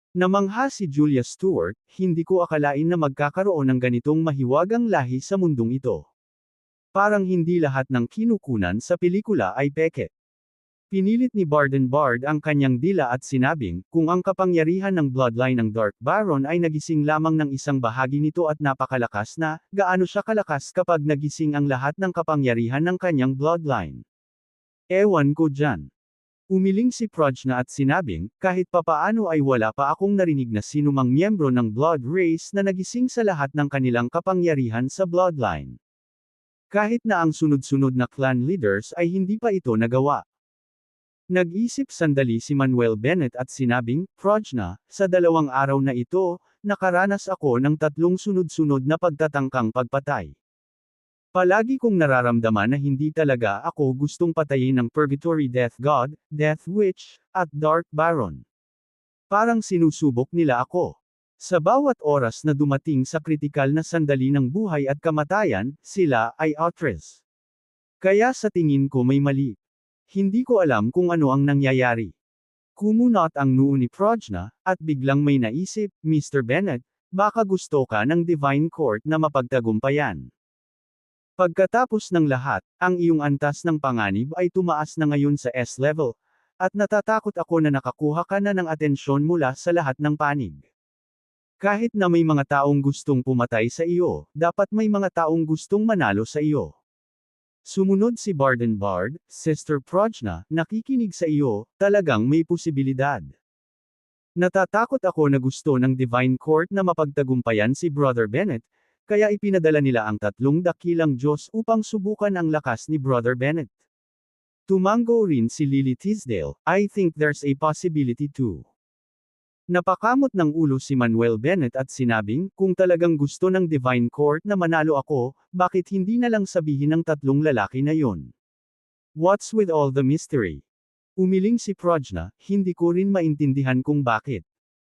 Namangha si Julia Stewart, "Hindi ko akalain na magkakaroon ng ganitong mahiwagang lahi sa mundong ito. Parang hindi lahat ng kinukunan sa pelikula ay peke." Pinilit ni Barden Bard ang kanyang dila at sinabing, "Kung ang kapangyarihan ng bloodline ng Dark Baron ay nagising lamang ng isang bahagi nito at napakalakas na, gaano siya kalakas kapag nagising ang lahat ng kapangyarihan ng kanyang bloodline? Ewan ko dyan." Umiling si Prajna at sinabing, "Kahit papaano ay wala pa akong narinig na sinumang miyembro ng Blood Race na nagising sa lahat ng kanilang kapangyarihan sa bloodline. Kahit na ang sunod-sunod na clan leaders ay hindi pa ito nagawa." Nag-isip sandali si Manuel Bennett at sinabing, "Prajna, sa 2 araw na ito, nakaranas ako ng 3 sunod-sunod na pagtatangkang pagpatay. Palagi kong nararamdaman na hindi talaga ako gustong patayin ng Purgatory Death God, Death Witch, at Dark Baron. Parang sinusubok nila ako. Sa bawat oras na dumating sa kritikal na sandali ng buhay at kamatayan, sila ay outres. Kaya sa tingin ko may mali. Hindi ko alam kung ano ang nangyayari." Kumunot ang noo ni Prajna, at biglang may naisip, "Mr. Bennett, baka gusto ka ng Divine Court na mapagtagumpayan. Pagkatapos ng lahat, ang iyong antas ng panganib ay tumaas na ngayon sa S-level, at natatakot ako na nakakuha ka na ng atensyon mula sa lahat ng panig. Kahit na may mga taong gustong pumatay sa iyo, dapat may mga taong gustong manalo sa iyo. Sumunod si Barden Bard, Sister Prajna, nakikinig sa iyo, talagang may posibilidad. Natatakot ako na gusto ng Divine Court na mapagtagumpayan si Brother Bennett, kaya ipinadala nila ang 3 dakilang Diyos upang subukan ang lakas ni Brother Bennett. Tumango rin si Lily Tisdale, I think there's a possibility too. Napakamot ng ulo si Manuel Bennett at sinabing, kung talagang gusto ng Divine Court na manalo ako, bakit hindi na lang sabihin ng 3 lalaki na yon? What's with all the mystery? Umiling si Prajna, hindi ko rin maintindihan kung bakit.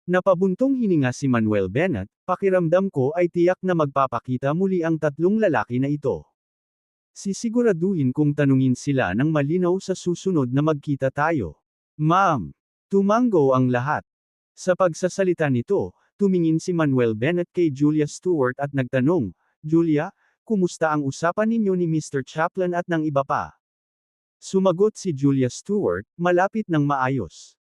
Napabuntong hininga si Manuel Bennett, pakiramdam ko ay tiyak na magpapakita muli ang 3 lalaki na ito. Sisiguraduhin kong tanungin sila ng malinaw sa susunod na magkita tayo. Ma'am. Tumango ang lahat. Sa pagsasalita nito, tumingin si Manuel Bennett kay Julia Stewart at nagtanong, Julia, kumusta ang usapan ninyo ni Mr. Chaplin at ng iba pa? Sumagot si Julia Stewart, malapit ng maayos.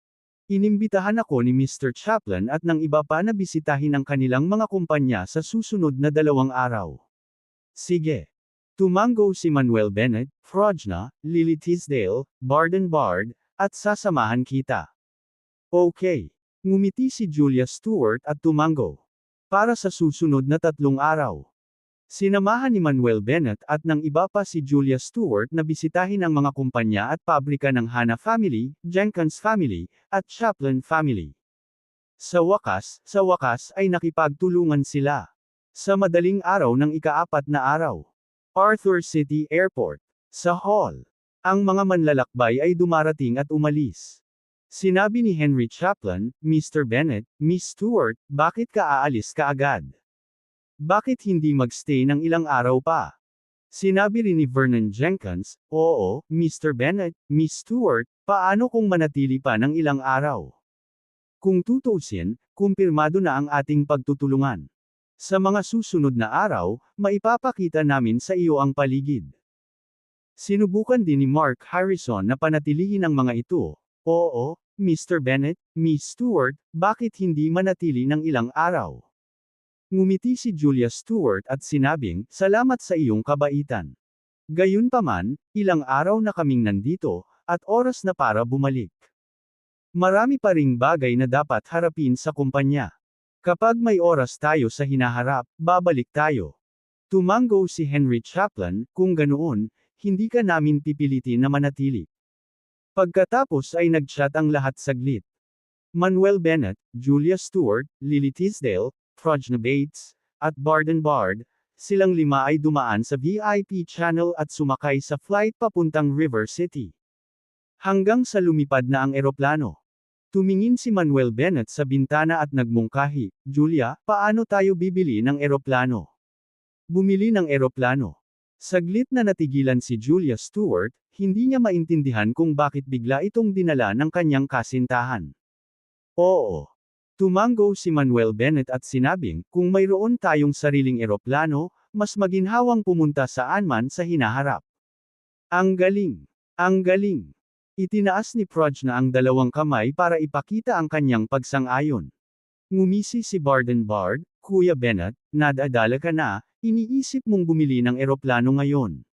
Inimbitahan ako ni Mr. Chaplin at ng iba pa na bisitahin ang kanilang mga kumpanya sa susunod na 2 araw. Sige. Tumango si Manuel Bennett, Prajna, Lily Tisdale, Barden Bard, at sasamahan kita. Okay. Ngumiti si Julia Stewart at tumango. Para sa susunod na 3 araw. Sinamahan ni Manuel Bennett at ng iba pa si Julia Stewart na bisitahin ang mga kumpanya at pabrika ng Hanna family, Jenkins family, at Chaplin family. Sa wakas ay nakipagtulungan sila. Sa madaling araw ng ika-4 na araw. Arthur City Airport. Sa hall. Ang mga manlalakbay ay dumarating at umalis. Sinabi ni Henry Chaplin, Mr. Bennett, Miss Stewart, bakit ka aalis kaagad? Bakit hindi magstay ng ilang araw pa? Sinabi rin ni Vernon Jenkins, oo, Mr. Bennett, Miss Stewart, paano kung manatili pa ng ilang araw? Kung tutuusin, kumpirmado na ang ating pagtutulungan. Sa mga susunod na araw, maipapakita namin sa iyo ang paligid. Sinubukan din ni Mark Harrison na panatilihin ang mga ito. Oo, Mr. Bennett, Miss Stewart, bakit hindi manatili ng ilang araw? Ngumiti si Julia Stewart at sinabing, salamat sa iyong kabaitan. Gayunpaman, ilang araw na kaming nandito, at oras na para bumalik. Marami pa ring bagay na dapat harapin sa kumpanya. Kapag may oras tayo sa hinaharap, babalik tayo. Tumango si Henry Chaplin, kung ganoon, hindi ka namin pipilitin na manatili. Pagkatapos ay nag-chat ang lahat saglit. Manuel Bennett, Julia Stewart, Lily Tisdale, Prajna Bates, at Barden Bard, silang 5 ay dumaan sa VIP channel at sumakay sa flight papuntang River City. Hanggang sa lumipad na ang eroplano. Tumingin si Manuel Bennett sa bintana at nagmungkahi, Julia, paano tayo bibili ng eroplano? Bumili ng eroplano. Saglit na natigilan si Julia Stewart, hindi niya maintindihan kung bakit bigla itong dinala ng kanyang kasintahan. Oo. Tumango si Manuel Bennett at sinabing, kung mayroon tayong sariling eroplano, mas maginhawang pumunta saan man sa hinaharap. Ang galing! Ang galing! Itinaas ni Prajna ang 2 kamay para ipakita ang kanyang pagsang-ayon. Ngumisi si Barden Bard, Kuya Bennett, nadadala ka na, iniisip mong bumili ng eroplano ngayon.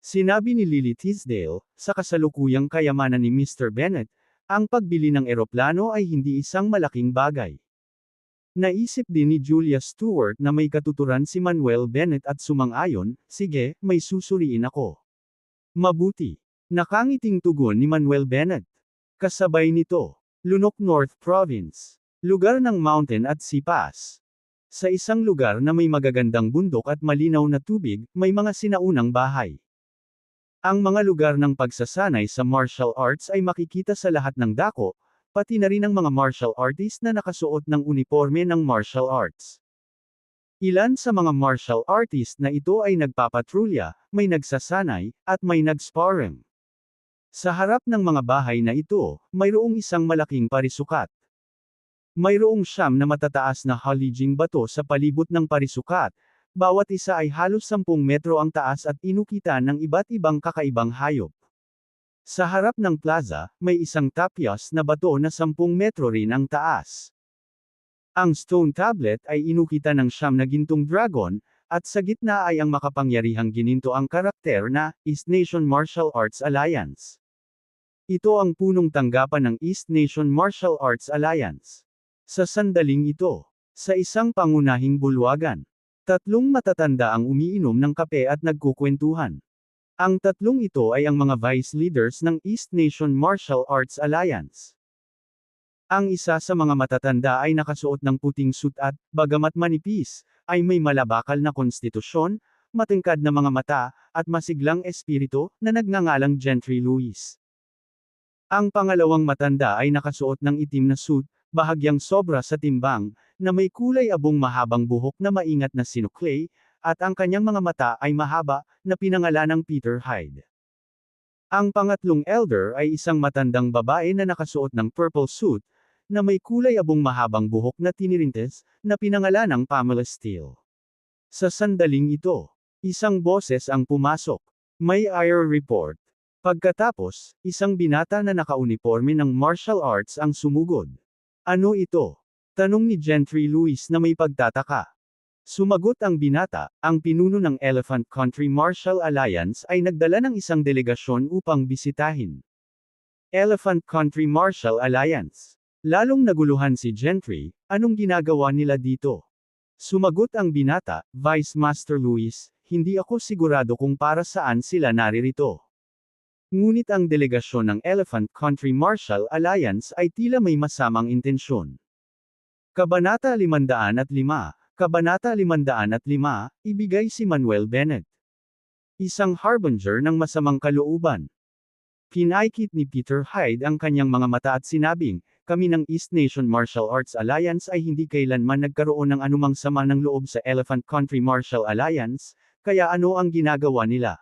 Sinabi ni Lily Tisdale, sa kasalukuyang kayamanan ni Mr. Bennett, ang pagbili ng eroplano ay hindi isang malaking bagay. Naisip din ni Julia Stewart na may katuturan si Manuel Bennett at sumang-ayon, sige, may susuriin ako. Mabuti. Nakangiting tugon ni Manuel Bennett. Kasabay nito, Lunok North Province. Lugar ng mountain at sea pass. Sa isang lugar na may magagandang bundok at malinaw na tubig, may mga sinaunang bahay. Ang mga lugar ng pagsasanay sa martial arts ay makikita sa lahat ng dako, pati na rin ang mga martial artist na nakasuot ng uniforme ng martial arts. Ilan sa mga martial artist na ito ay nagpapatrolya, may nagsasanay, at may nag-sparring. Sa harap ng mga bahay na ito, mayroong isang malaking parisukat. Mayroong 9 na matataas na halijing bato sa palibot ng parisukat, bawat isa ay halos 10 metro ang taas at inukitan ng iba't ibang kakaibang hayop. Sa harap ng plaza, may isang tapyas na bato na 10 metro rin ang taas. Ang stone tablet ay inukita ng siyam na gintong dragon, at sa gitna ay ang makapangyarihang gininto ang karakter na East Nation Martial Arts Alliance. Ito ang punong tanggapan ng East Nation Martial Arts Alliance. Sa sandaling ito, sa isang pangunahing bulwagan, tatlong matatanda ang umiinom ng kape at nagkukwentuhan. Ang tatlong ito ay ang mga vice leaders ng East Nation Martial Arts Alliance. Ang isa sa mga matatanda ay nakasuot ng puting suit at, bagamat manipis, ay may malabakal na konstitusyon, matingkad na mga mata, at masiglang espiritu, na nagngangalang Gentry Luis. Ang pangalawang matanda ay nakasuot ng itim na suit, bahagyang sobra sa timbang, na may kulay abong mahabang buhok na maingat na sinuklay, at ang kanyang mga mata ay mahaba, na pinangalanang Peter Hyde. Ang pangatlong elder ay isang matandang babae na nakasuot ng purple suit, na may kulay abong mahabang buhok na tinirintes, na pinangalanang Pamela Steele. Sa sandaling ito, isang boses ang pumasok. May IR report. Pagkatapos, isang binata na nakauniforme ng martial arts ang sumugod. Ano ito? Tanong ni Gentry Luis na may pagtataka. Sumagot ang binata, ang pinuno ng Elephant Country Martial Alliance ay nagdala ng isang delegasyon upang bisitahin. Elephant Country Martial Alliance. Lalong naguluhan si Gentry, anong ginagawa nila dito? Sumagot ang binata, Vice Master Luis, hindi ako sigurado kung para saan sila naririto. Ngunit ang delegasyon ng Elephant Country Martial Alliance ay tila may masamang intensyon. Kabanata 505, Kabanata 505, ibigay si Manuel Bennett. Isang harbinger ng masamang kalooban. Pinaikit ni Peter Hyde ang kanyang mga mata at sinabing, kami ng East Nation Martial Arts Alliance ay hindi kailanman nagkaroon ng anumang sama ng loob sa Elephant Country Martial Alliance, kaya ano ang ginagawa nila?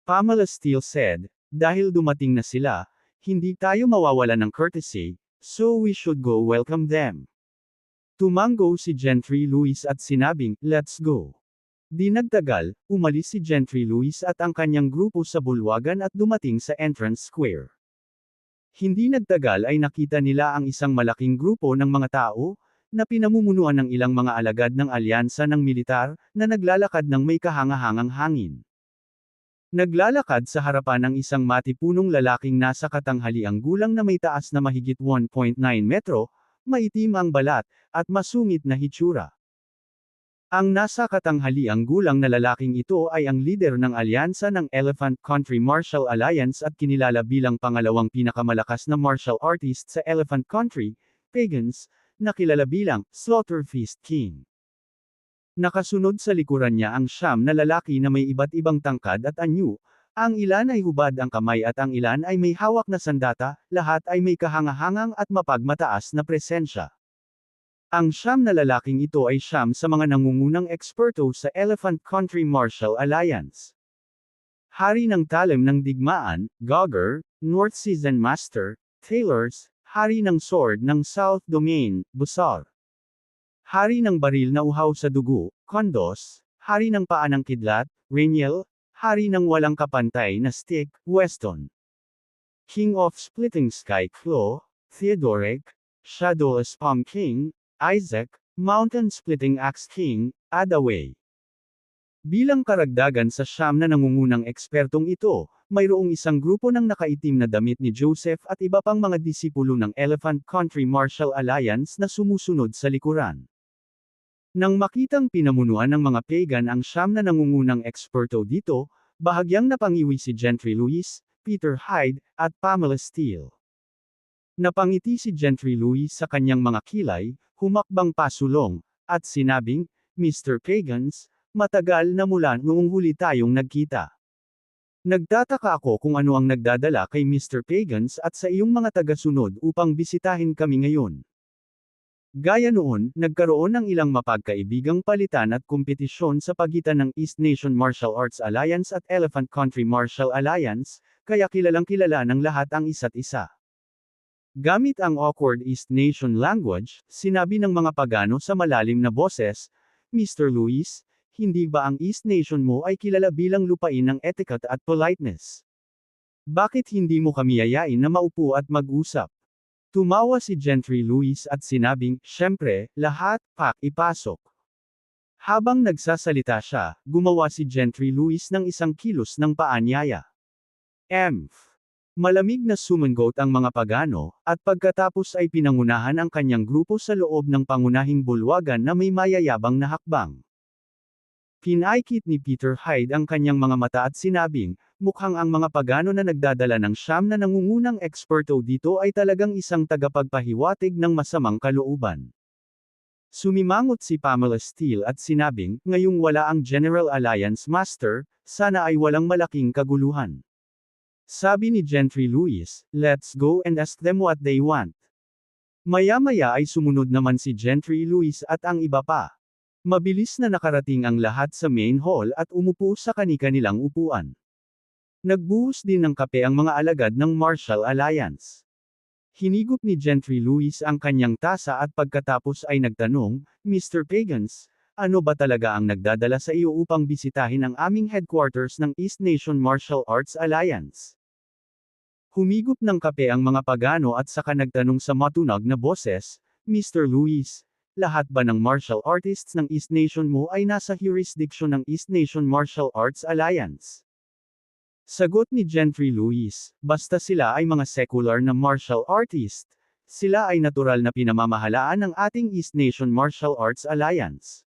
Pamela Steele said, dahil dumating na sila, hindi tayo mawawalan ng courtesy, so we should go welcome them. Tumango si Gentry Luis at sinabing, let's go. Di nagtagal, umalis si Gentry Luis at ang kanyang grupo sa bulwagan at dumating sa entrance square. Hindi nagtagal ay nakita nila ang isang malaking grupo ng mga tao, na pinamumunuan ng ilang mga alagad ng alyansa ng militar, na naglalakad ng may kahangahangang hangin. Naglalakad sa harapan ng isang matipunong lalaking nasa katanghaliang gulang na may taas na mahigit 1.9 metro, maitim ang balat, at masungit na hitsura. Ang nasa katanghaliang gulang na lalaking ito ay ang lider ng alyansa ng Elephant Country Martial Alliance at kinilala bilang pangalawang pinakamalakas na martial artist sa Elephant Country, Pagans, na kilala bilang Slaughter Feast King. Nakasunod sa likuran niya ang siyam na lalaki na may iba't ibang tangkad at anyo, ang ilan ay hubad ang kamay at ang ilan ay may hawak na sandata, lahat ay may kahangahangang at mapagmataas na presensya. Ang siyam na lalaking ito ay siyam sa mga nangungunang eksperto sa Elephant Country Martial Alliance. Hari ng talim ng digmaan, Gauger, North Season Master, Tailors, Hari ng sword ng South Domain, Busar. Hari ng baril na uhaw sa dugo, Kondos, Hari ng paa ng kidlat, Rainiel, Hari ng walang kapantay na stick, Weston. King of Splitting Sky Claw, Theodoric, Shadowless Palm King, Isaac, Mountain Splitting Axe King, Adaway. Bilang karagdagan sa siyam na nangungunang ekspertong ito, mayroong isang grupo ng nakaitim na damit ni Joseph at iba pang mga disipulo ng Elephant Country Martial Alliance na sumusunod sa likuran. Nang makitang pinamunuan ng mga pagan ang siyam na nangungunang eksperto dito, bahagyang napangiwi si Gentry Luis, Peter Hyde, at Pamela Steele. Napangiti si Gentry Luis sa kanyang mga kilay, humakbang pasulong, at sinabing, Mr. Pagans, matagal na mula noong huli tayong nagkita. Nagtataka ako kung ano ang nagdadala kay Mr. Pagans at sa iyong mga tagasunod upang bisitahin kami ngayon. Gaya noon, nagkaroon ng ilang mapagkaibigang palitan at kompetisyon sa pagitan ng East Nation Martial Arts Alliance at Elephant Country Martial Alliance, kaya kilalang kilala ng lahat ang isa't isa. Gamit ang awkward East Nation language, sinabi ng mga pagano sa malalim na boses, Mr. Luis, hindi ba ang East Nation mo ay kilala bilang lupain ng etiquette at politeness? Bakit hindi mo kami yayain na maupo at mag-usap? Tumawa si Gentry Lewis at sinabing, "Siyempre, lahat, pak, ipasok." Habang nagsasalita siya, gumawa si Gentry Lewis ng isang kilos ng paanyaya. Malamig na sumangot ang mga pagano, at pagkatapos ay pinangunahan ang kanyang grupo sa loob ng pangunahing bulwagan na may mayayabang na hakbang. Pinaikit ni Peter Hyde ang kanyang mga mata at sinabing, "Mukhang ang mga pagano na nagdadala ng siyam na nangungunang eksperto dito ay talagang isang tagapagpahiwatig ng masamang kalooban." Sumimangot si Pamela Steele at sinabing, "Ngayong wala ang General Alliance Master, sana ay walang malaking kaguluhan." Sabi ni Gentry Lewis, "Let's go and ask them what they want." Maya-maya ay sumunod naman si Gentry Lewis at ang iba pa. Mabilis na nakarating ang lahat sa main hall at umupo sa kani-kanilang upuan. Nagbuhos din ng kape ang mga alagad ng Marshall Alliance. Hinigop ni Gentry Lewis ang kanyang tasa at pagkatapos ay nagtanong, "Mr. Pagans, ano ba talaga ang nagdadala sa iyo upang bisitahin ang aming headquarters ng East Nation Martial Arts Alliance?" Humigop ng kape ang mga pagano at saka nagtanong sa matunog na boses, "Mr. Lewis, lahat ba ng martial artists ng East Nation mo ay nasa jurisdiction ng East Nation Martial Arts Alliance?" Sagot ni Gentry Lewis, "Basta sila ay mga secular na martial artist, sila ay natural na pinamamahalaan ng ating East Nation Martial Arts Alliance."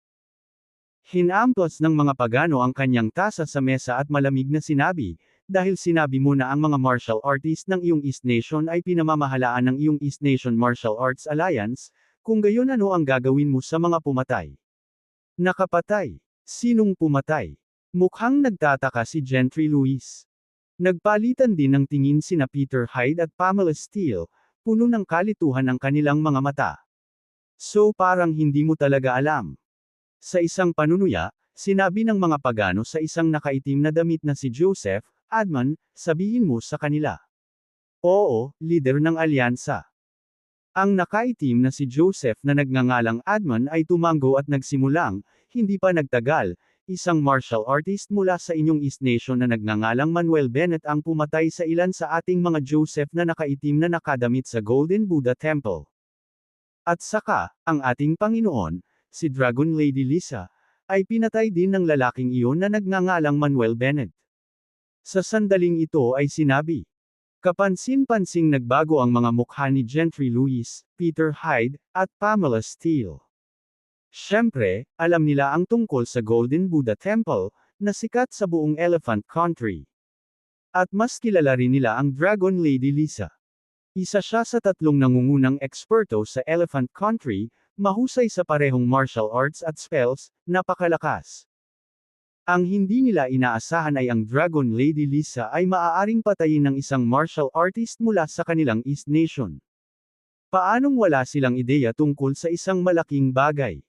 Hinamplas ng mga pagano ang kanyang tasa sa mesa at malamig na sinabi, "Dahil sinabi mo na ang mga martial artist ng iyong East Nation ay pinamamahalaan ng iyong East Nation Martial Arts Alliance, kung gayon ano ang gagawin mo sa mga pumatay?" Nakapatay. Sinong pumatay? Mukhang nagtataka si Gentry Lewis. Nagpalitan din ng tingin sina Peter Hyde at Pamela Steele, puno ng kalituhan ang kanilang mga mata. "So parang hindi mo talaga alam." Sa isang panunuya, sinabi ng mga pagano sa isang nakaitim na damit na si Joseph, "Adman, sabihin mo sa kanila." "Oo, lider ng alyansa." Ang nakaitim na si Joseph na nagngangalang Adman ay tumango at nagsimulang, "Hindi pa nagtagal, isang martial artist mula sa inyong East Nation na nagngangalang Manuel Bennett ang pumatay sa ilan sa ating mga Joseph na nakaitim na nakadamit sa Golden Buddha Temple. At saka, ang ating Panginoon, si Dragon Lady Lisa, ay pinatay din ng lalaking iyon na nagngangalang Manuel Bennett." Sa sandaling ito ay sinabi. Kapansin-pansing nagbago ang mga mukha ni Gentry Lewis, Peter Hyde, at Pamela Steele. Siyempre, alam nila ang tungkol sa Golden Buddha Temple, na sikat sa buong Elephant Country. At mas kilala rin nila ang Dragon Lady Lisa. Isa siya sa tatlong nangungunang eksperto sa Elephant Country, mahusay sa parehong martial arts at spells, napakalakas. Ang hindi nila inaasahan ay ang Dragon Lady Lisa ay maaaring patayin ng isang martial artist mula sa kanilang East Nation. Paanong wala silang ideya tungkol sa isang malaking bagay?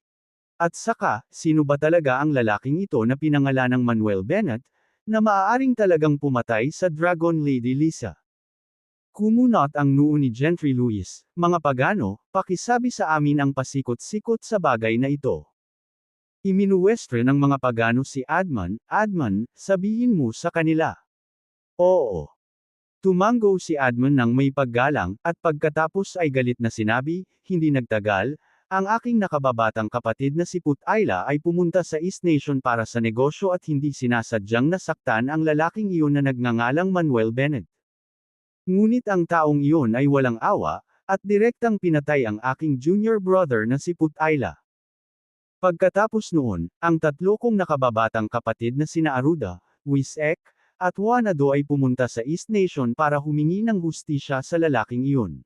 At saka, sino ba talaga ang lalaking ito na pinangalanang Manuel Bennett, na maaaring talagang pumatay sa Dragon Lady Lisa? Kumunot ang noo ni Gentry Lewis, "Mga pagano, pakisabi sa amin ang pasikot-sikot sa bagay na ito." Iminuwestre ng mga pagano si Adman, "Adman, sabihin mo sa kanila." "Oo." Tumango si Adman ng may paggalang, at pagkatapos ay galit na sinabi, "Hindi nagtagal, ang aking nakababatang kapatid na si Putayla ay pumunta sa East Nation para sa negosyo at hindi sinasadyang nasaktan ang lalaking iyon na nagngangalang Manuel Bennett. Ngunit ang taong iyon ay walang awa, at direktang pinatay ang aking junior brother na si Putayla. Pagkatapos noon, ang tatlo kong nakababatang kapatid na sina Aruda, Wisek, at Wanado ay pumunta sa East Nation para humingi ng hustisya sa lalaking iyon.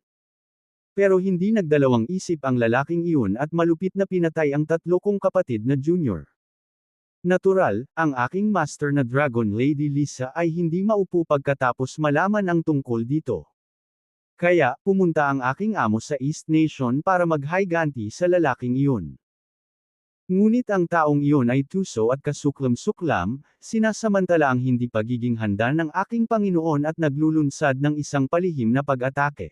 Pero hindi nagdalawang isip ang lalaking iyon at malupit na pinatay ang tatlo kong kapatid na junior. Natural, ang aking master na Dragon Lady Lisa ay hindi maupo pagkatapos malaman ang tungkol dito. Kaya, pumunta ang aking amo sa East Nation para maghiganti sa lalaking iyon. Ngunit ang taong iyon ay tuso at kasuklam-suklam, sinasamantala ang hindi pagiging handa ng aking Panginoon at naglulunsad ng isang palihim na pag-atake.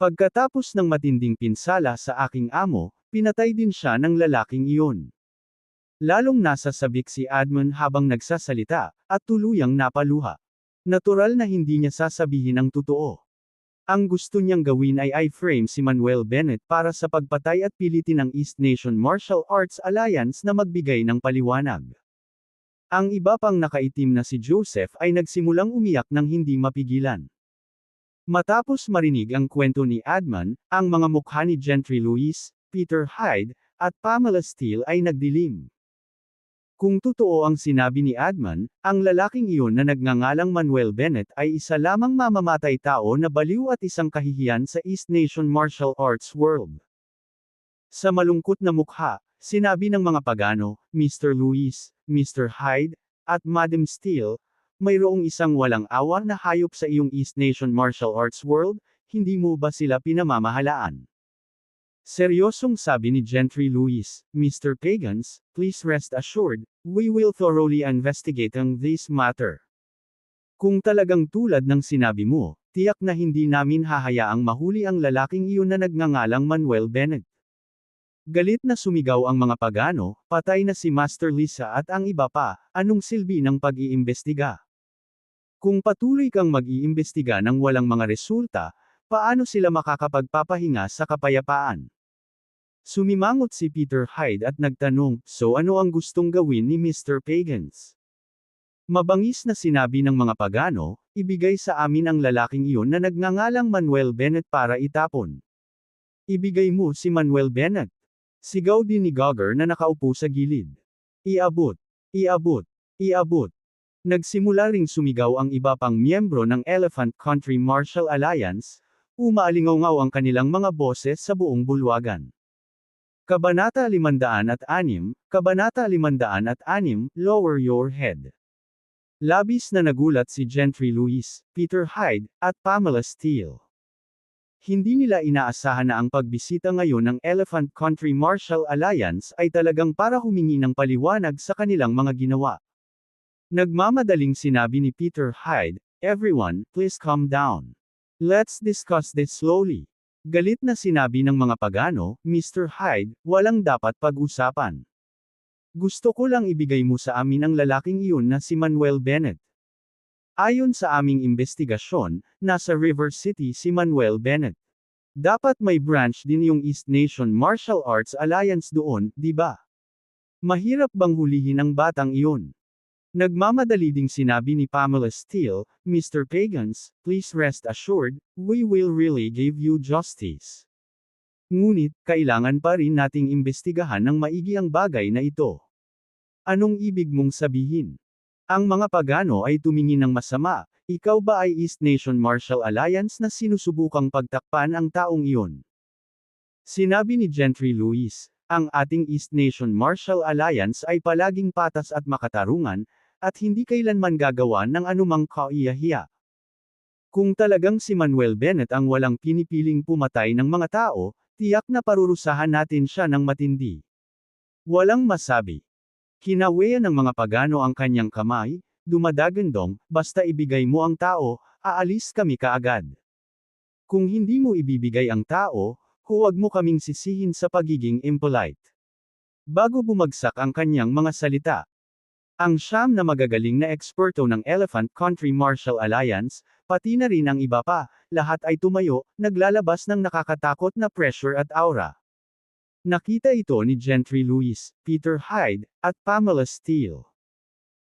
Pagkatapos ng matinding pinsala sa aking amo, pinatay din siya ng lalaking iyon. Lalong nasasabik si Adman habang nagsasalita, at tuluyang napaluha. Natural na hindi niya sasabihin ang totoo. Ang gusto niyang gawin ay i-frame si Manuel Bennett para sa pagpatay at pilitin ang East Nation Martial Arts Alliance na magbigay ng paliwanag. Ang iba pang nakaitim na si Joseph ay nagsimulang umiyak ng hindi mapigilan. Matapos marinig ang kwento ni Adman, ang mga mukha ni Gentry Lewis, Peter Hyde, at Pamela Steele ay nagdilim. Kung totoo ang sinabi ni Adman, ang lalaking iyon na nagngangalang Manuel Bennett ay isa lamang mamamatay tao na baliw at isang kahihiyan sa East Nation Martial Arts world. Sa malungkot na mukha, sinabi ng mga pagano, Mr. Lewis, Mr. Hyde, at Madam Steele, mayroong isang walang awa na hayop sa iyong East Nation Martial Arts world, hindi mo ba sila pinamamahalaan? Seryosong sabi ni Gentry Lewis, Mr. Pagans, please rest assured, we will thoroughly investigate on this matter. Kung talagang tulad ng sinabi mo, tiyak na hindi namin hahayaang mahuli ang lalaking iyon na nagngangalang Manuel Bennett. Galit na sumigaw ang mga pagano, patay na si Master Lisa at ang iba pa, anong silbi ng pag-iimbestiga? Kung patuloy kang mag-iimbestiga ng walang mga resulta, paano sila makakapagpapahinga sa kapayapaan? Sumimangot si Peter Hyde at nagtanong, so ano ang gustong gawin ni Mr. Pagans? Mabangis na sinabi ng mga pagano, ibigay sa amin ang lalaking iyon na nagngangalang Manuel Bennett para itapon. Ibigay mo si Manuel Bennett. Sigaw din ni Gogger na nakaupo sa gilid. Iabot. Iabot. Iabot. Nagsimula ring sumigaw ang iba pang miyembro ng Elephant Country Martial Alliance, umaalingaw ang kanilang mga boses sa buong bulwagan. Kabanata 506, Kabanata 506, Lower Your Head. Labis na nagulat si Gentry Lewis, Peter Hyde, at Pamela Steele. Hindi nila inaasahan na ang pagbisita ngayon ng Elephant Country Martial Alliance ay talagang para humingi ng paliwanag sa kanilang mga ginawa. Nagmamadaling sinabi ni Peter Hyde, everyone, please calm down. Let's discuss this slowly. Galit na sinabi ng mga pagano, Mr. Hyde, walang dapat pag-usapan. Gusto ko lang ibigay mo sa amin ang lalaking iyon na si Manuel Bennett. Ayon sa aming investigasyon, nasa River City si Manuel Bennett. Dapat may branch din yung East Nation Martial Arts Alliance doon, di ba? Mahirap bang hulihin ang batang iyon? Nagmamadali ding sinabi ni Pamela Steele, Mr. Pagans, please rest assured, we will really give you justice. Ngunit, kailangan pa rin nating imbestigahan ng maigi ang bagay na ito. Anong ibig mong sabihin? Ang mga pagano ay tumingin ng masama, ikaw ba ay East Nation Martial Alliance na sinusubukang pagtakpan ang taong iyon? Sinabi ni Gentry Lewis, ang ating East Nation Martial Alliance ay palaging patas at makatarungan, at hindi kailanman gagawa ng anumang kaiyahiya. Kung talagang si Manuel Bennett ang walang pinipiling pumatay ng mga tao, tiyak na parurusahan natin siya ng matindi. Walang masabi. Kinaweyan ng mga pagano ang kanyang kamay, dumadagandong, basta ibigay mo ang tao, aalis kami kaagad. Kung hindi mo ibibigay ang tao, huwag mo kaming sisihin sa pagiging impolite. Bago bumagsak ang kanyang mga salita. Ang siyam na magagaling na eksperto ng Elephant Country Martial Alliance, pati na rin ang iba pa, lahat ay tumayo, naglalabas ng nakakatakot na pressure at aura. Nakita ito ni Gentry Lewis, Peter Hyde, at Pamela Steele.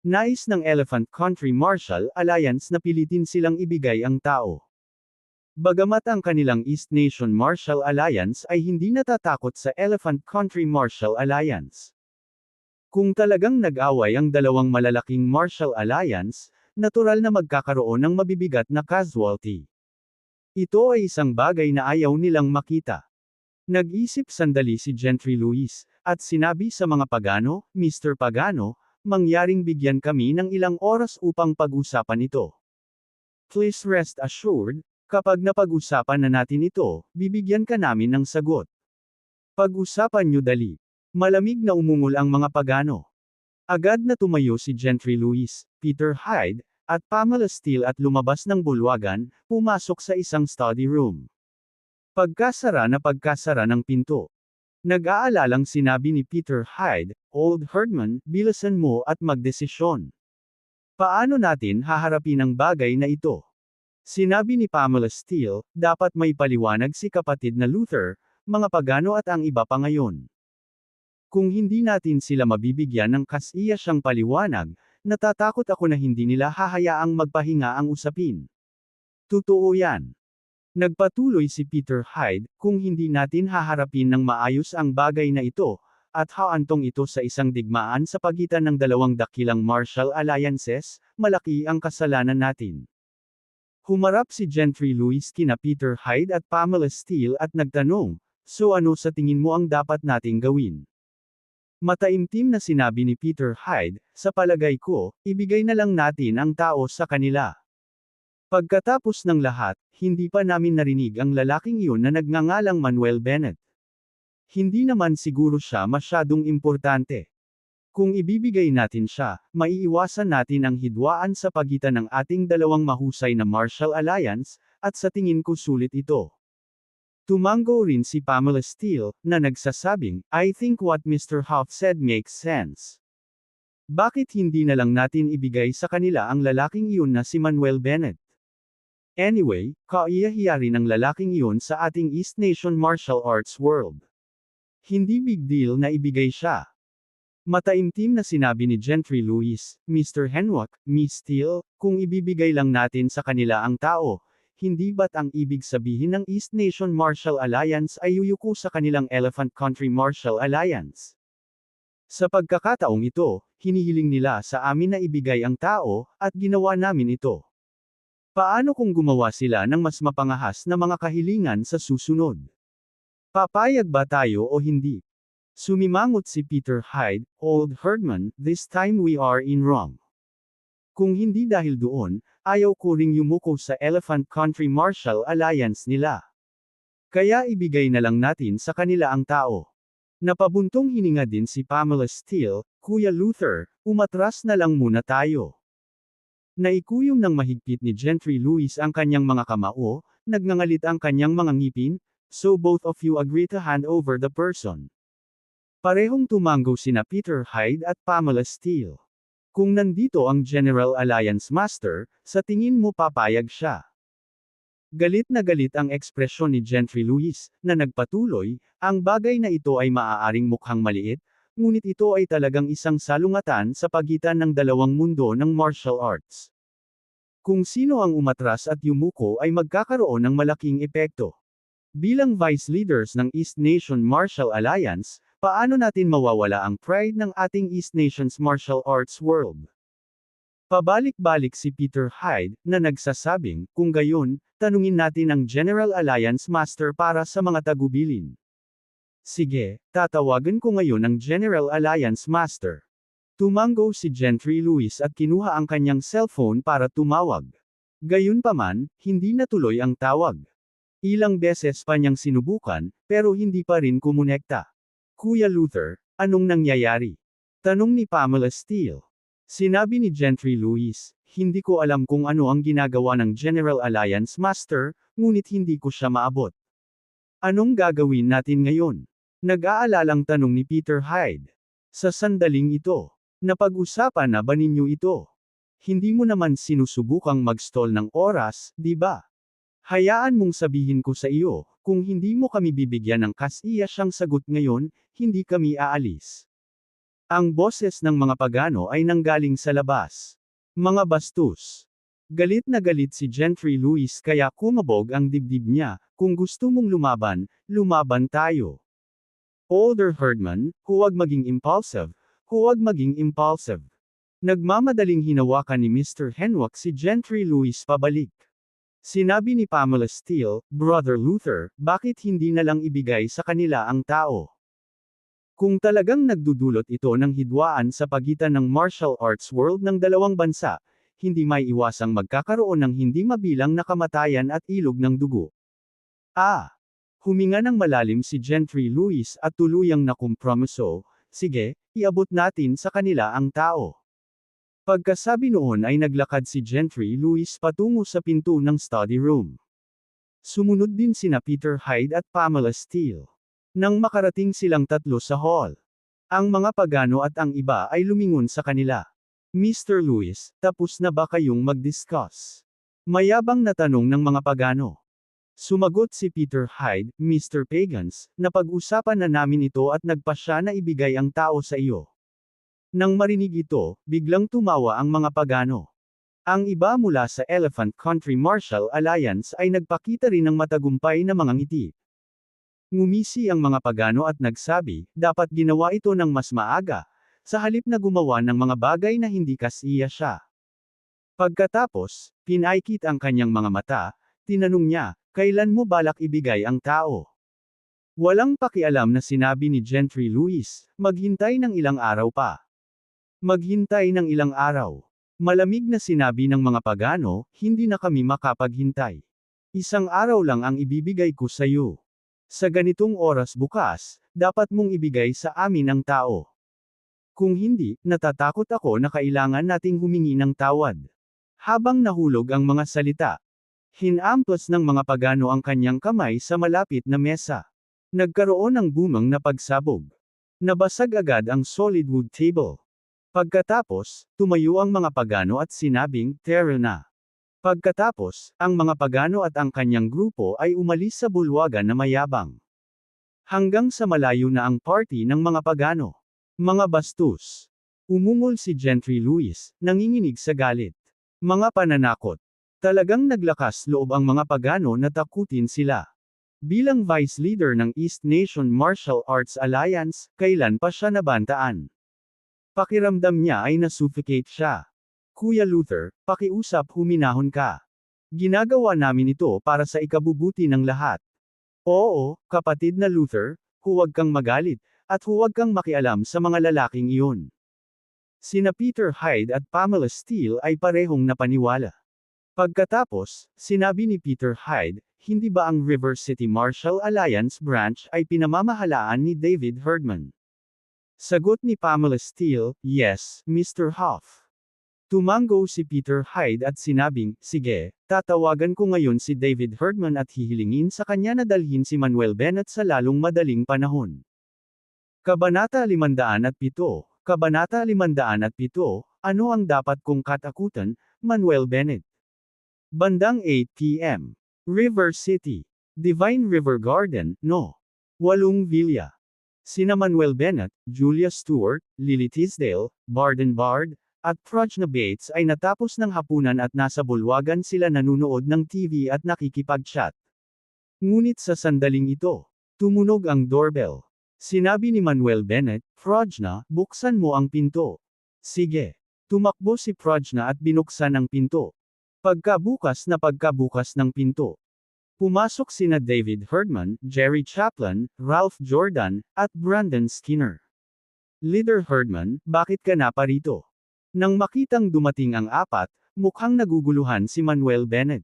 Nais ng Elephant Country Martial Alliance na pilitin silang ibigay ang tao. Bagamat ang kanilang East Nation Martial Alliance ay hindi natatakot sa Elephant Country Martial Alliance. Kung talagang nag-away ang dalawang malalaking Martial Alliance, natural na magkakaroon ng mabibigat na casualty. Ito ay isang bagay na ayaw nilang makita. Nag-isip sandali si Gentry Lewis, at sinabi sa mga pagano, Mr. Pagano, mangyaring bigyan kami ng ilang oras upang pag-usapan ito. Please rest assured, kapag napag-usapan na natin ito, bibigyan ka namin ng sagot. Pag-usapan nyo dali. Malamig na umungol ang mga pagano. Agad na tumayo si Gentry Lewis, Peter Hyde, at Pamela Steele at lumabas ng bulwagan, pumasok sa isang study room. Pagkasara ng pinto. Nag-aalalang sinabi ni Peter Hyde, Old Herdman, bilisan mo at magdesisyon. Paano natin haharapin ang bagay na ito? Sinabi ni Pamela Steele, dapat may paliwanag si kapatid na Luther, mga pagano at ang iba pa ngayon. Kung hindi natin sila mabibigyan ng kasiyasyang paliwanag, natatakot ako na hindi nila hahayaang magpahinga ang usapin. Totoo yan. Nagpatuloy si Peter Hyde, kung hindi natin haharapin ng maayos ang bagay na ito, at haantong ito sa isang digmaan sa pagitan ng dalawang dakilang martial alliances, malaki ang kasalanan natin. Humarap si Gentry Lewis kina Peter Hyde at Pamela Steele at nagtanong, so ano sa tingin mo ang dapat nating gawin? Mataimtim na sinabi ni Peter Hyde, sa palagay ko, ibigay na lang natin ang tao sa kanila. Pagkatapos ng lahat, hindi pa namin narinig ang lalaking iyon na nagngangalang Manuel Bennett. Hindi naman siguro siya masyadong importante. Kung ibibigay natin siya, maiiwasan natin ang hidwaan sa pagitan ng ating dalawang mahusay na martial alliance, at sa tingin ko sulit ito. Tumango rin si Pamela Steele, na nagsasabing, I think what Mr. Huff said makes sense. Bakit hindi na lang natin ibigay sa kanila ang lalaking iyon na si Manuel Bennett? Anyway, kaiyahiya rin ang lalaking iyon sa ating East Nation martial arts world. Hindi big deal na ibigay siya. Mataimtim na sinabi ni Gentry Lewis, Mr. Henwock, Miss Steele, kung ibibigay lang natin sa kanila ang tao, hindi ba't ang ibig sabihin ng East Nation Martial Alliance ay yuyuko sa kanilang Elephant Country Martial Alliance? Sa pagkakataong ito, hinihiling nila sa amin na ibigay ang tao, at ginawa namin ito. Paano kung gumawa sila ng mas mapangahas na mga kahilingan sa susunod? Papayag ba tayo o hindi? Sumimangot si Peter Hyde, Old Herdman, this time we are in wrong. Kung hindi dahil doon, ayaw ko ring yumuko sa Elephant Country Martial Alliance nila. Kaya ibigay na lang natin sa kanila ang tao. Napabuntong hininga din si Pamela Steele, Kuya Luther, umatras na lang muna tayo. Naikuyom ng mahigpit ni Gentry Lewis ang kanyang mga kamao, nagngangalit ang kanyang mga ngipin, so both of you agree to hand over the person. Parehong tumango sina Peter Hyde at Pamela Steele. Kung nandito ang General Alliance Master, sa tingin mo papayag siya. Galit na galit ang ekspresyon ni Gentry Lewis, na nagpatuloy, ang bagay na ito ay maaaring mukhang maliit, ngunit ito ay talagang isang salungatan sa pagitan ng dalawang mundo ng martial arts. Kung sino ang umatras at yumuko ay magkakaroon ng malaking epekto. Bilang vice leaders ng East Nation Martial Alliance, paano natin mawawala ang pride ng ating East Nations martial arts world? Pabalik-balik si Peter Hyde, na nagsasabing, kung gayon, tanungin natin ang General Alliance Master para sa mga tagubilin. Sige, tatawagan ko ngayon ang General Alliance Master. Tumango si Gentry Lewis at kinuha ang kanyang cellphone para tumawag. Gayunpaman, hindi natuloy ang tawag. Ilang beses pa niyang sinubukan, pero hindi pa rin kumonekta. Kuya Luther, anong nangyayari? Tanong ni Pamela Steele. Sinabi ni Gentry Lewis, hindi ko alam kung ano ang ginagawa ng General Alliance Master, ngunit hindi ko siya maabot. Anong gagawin natin ngayon? Nag-aalalang tanong ni Peter Hyde. Sa sandaling ito, napag-usapan na ba ninyo ito? Hindi mo naman sinusubukang mag-stall ng oras, di ba? Hayaan mong sabihin ko sa iyo, kung hindi mo kami bibigyan ng kasiyasyang sagot ngayon, hindi kami aalis. Ang boses ng mga pagano ay nanggaling sa labas. Mga bastos. Galit na galit si Gentry Lewis kaya kumabog ang dibdib niya, kung gusto mong lumaban, lumaban tayo. Older Herdman, huwag maging impulsive, huwag maging impulsive. Nagmamadaling hinawakan ni Mr. Henwock si Gentry Lewis pabalik. Sinabi ni Pamela Steele, Brother Luther, bakit hindi na lang ibigay sa kanila ang tao? Kung talagang nagdudulot ito ng hidwaan sa pagitan ng martial arts world ng dalawang bansa, hindi may iwasang magkakaroon ng hindi mabilang na kamatayan at ilog ng dugo. Huminga ng malalim si Gentry Lewis at tuluyang nakompromiso, sige, iabot natin sa kanila ang tao. Pagkasabi noon ay naglakad si Gentry Lewis patungo sa pinto ng study room. Sumunod din sina Peter Hyde at Pamela Steele. Nang makarating silang tatlo sa hall, ang mga pagano at ang iba ay lumingon sa kanila. Mr. Lewis, tapos na ba kayong mag-discuss? Mayabang na tanong ng mga pagano. Sumagot si Peter Hyde, Mr. Pagans, napag-usapan na namin ito at nagpasya na ibigay ang tao sa iyo. Nang marinig ito, biglang tumawa ang mga pagano. Ang iba mula sa Elephant Country Martial Alliance ay nagpakita rin ng matagumpay na mga ngiti. Ngumisi ang mga pagano at nagsabi, dapat ginawa ito ng mas maaga, sa halip na gumawa ng mga bagay na hindi kasiya siya. Pagkatapos, pinaikit ang kanyang mga mata, tinanong niya, kailan mo balak ibigay ang tao? Walang pakialam na sinabi ni Gentry Lewis, maghintay ng ilang araw pa. Maghintay ng ilang araw. Malamig na sinabi ng mga pagano, hindi na kami makapaghintay. Isang araw lang ang ibibigay ko sa iyo. Sa ganitong oras bukas, dapat mong ibigay sa amin ang tao. Kung hindi, natatakot ako na kailangan nating humingi ng tawad. Habang nahulog ang mga salita, hinamplas ng mga pagano ang kanyang kamay sa malapit na mesa. Nagkaroon ng bumang na pagsabog. Nabasag agad ang solid wood table. Pagkatapos, tumayo ang mga pagano at sinabing, "Tara na." Pagkatapos, ang mga pagano at ang kanyang grupo ay umalis sa bulwagan na mayabang. Hanggang sa malayo na ang party ng mga pagano. Mga bastos. Umungol si Gentry Lewis, nanginginig sa galit. Mga pananakot. Talagang naglakas loob ang mga pagano na takutin sila. Bilang vice leader ng East Nation Martial Arts Alliance, kailan pa siya nabantaan? Pakiramdam niya ay nasuffocate siya. Kuya Luther, pakiusap huminahon ka. Ginagawa namin ito para sa ikabubuti ng lahat. Oo, kapatid na Luther, huwag kang magalit, at huwag kang makialam sa mga lalaking iyon. Sina Peter Hyde at Pamela Steele ay parehong napaniwala. Pagkatapos, sinabi ni Peter Hyde, hindi ba ang River City Martial Alliance branch ay pinamamahalaan ni David Herdman? Sagot ni Pamela Steele, yes, Mr. Huff. Tumango si Peter Hyde at sinabing, sige, tatawagan ko ngayon si David Herdman at hihilingin sa kanya na dalhin si Manuel Bennett sa lalong madaling panahon. Kabanata 507, Kabanata 507, ano ang dapat kong katakutan, Manuel Bennett? Bandang 8 p.m. River City. Divine River Garden, No. 8 Villa. Sina Manuel Bennett, Julia Stewart, Lily Tisdale, Barden Bard, at Prajna Bates ay natapos ng hapunan at nasa bulwagan sila nanunood ng TV at nakikipag-chat. Ngunit sa sandaling ito, tumunog ang doorbell. Sinabi ni Manuel Bennett, Prajna, buksan mo ang pinto. Sige. Tumakbo si Prajna at binuksan ang pinto. Pagkabukas ng pinto. Pumasok sina David Herdman, Jerry Chaplin, Ralph Jordan, at Brandon Skinner. Leader Herdman, bakit ka na parito? Nang makitang dumating ang apat, mukhang naguguluhan si Manuel Bennett.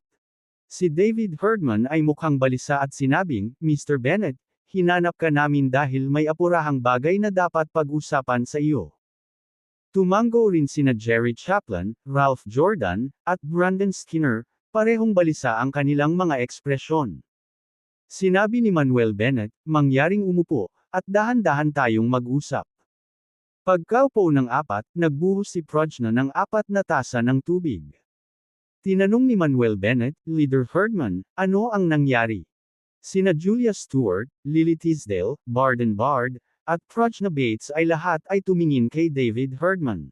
Si David Herdman ay mukhang balisa at sinabing, Mr. Bennett, hinanap ka namin dahil may apurahang bagay na dapat pag-usapan sa iyo. Tumango rin sina Jerry Chaplin, Ralph Jordan, at Brandon Skinner, parehong balisa ang kanilang mga ekspresyon. Sinabi ni Manuel Bennett, mangyaring umupo, at dahan-dahan tayong mag-usap. Pagkaupo ng apat, nagbuhos si Prajna ng 4 na tasa ng tubig. Tinanong ni Manuel Bennett, Leader Herdman, ano ang nangyari? Sina Julia Stewart, Lily Tisdale, Barden Bard, at Prajna Bates ay lahat ay tumingin kay David Herdman.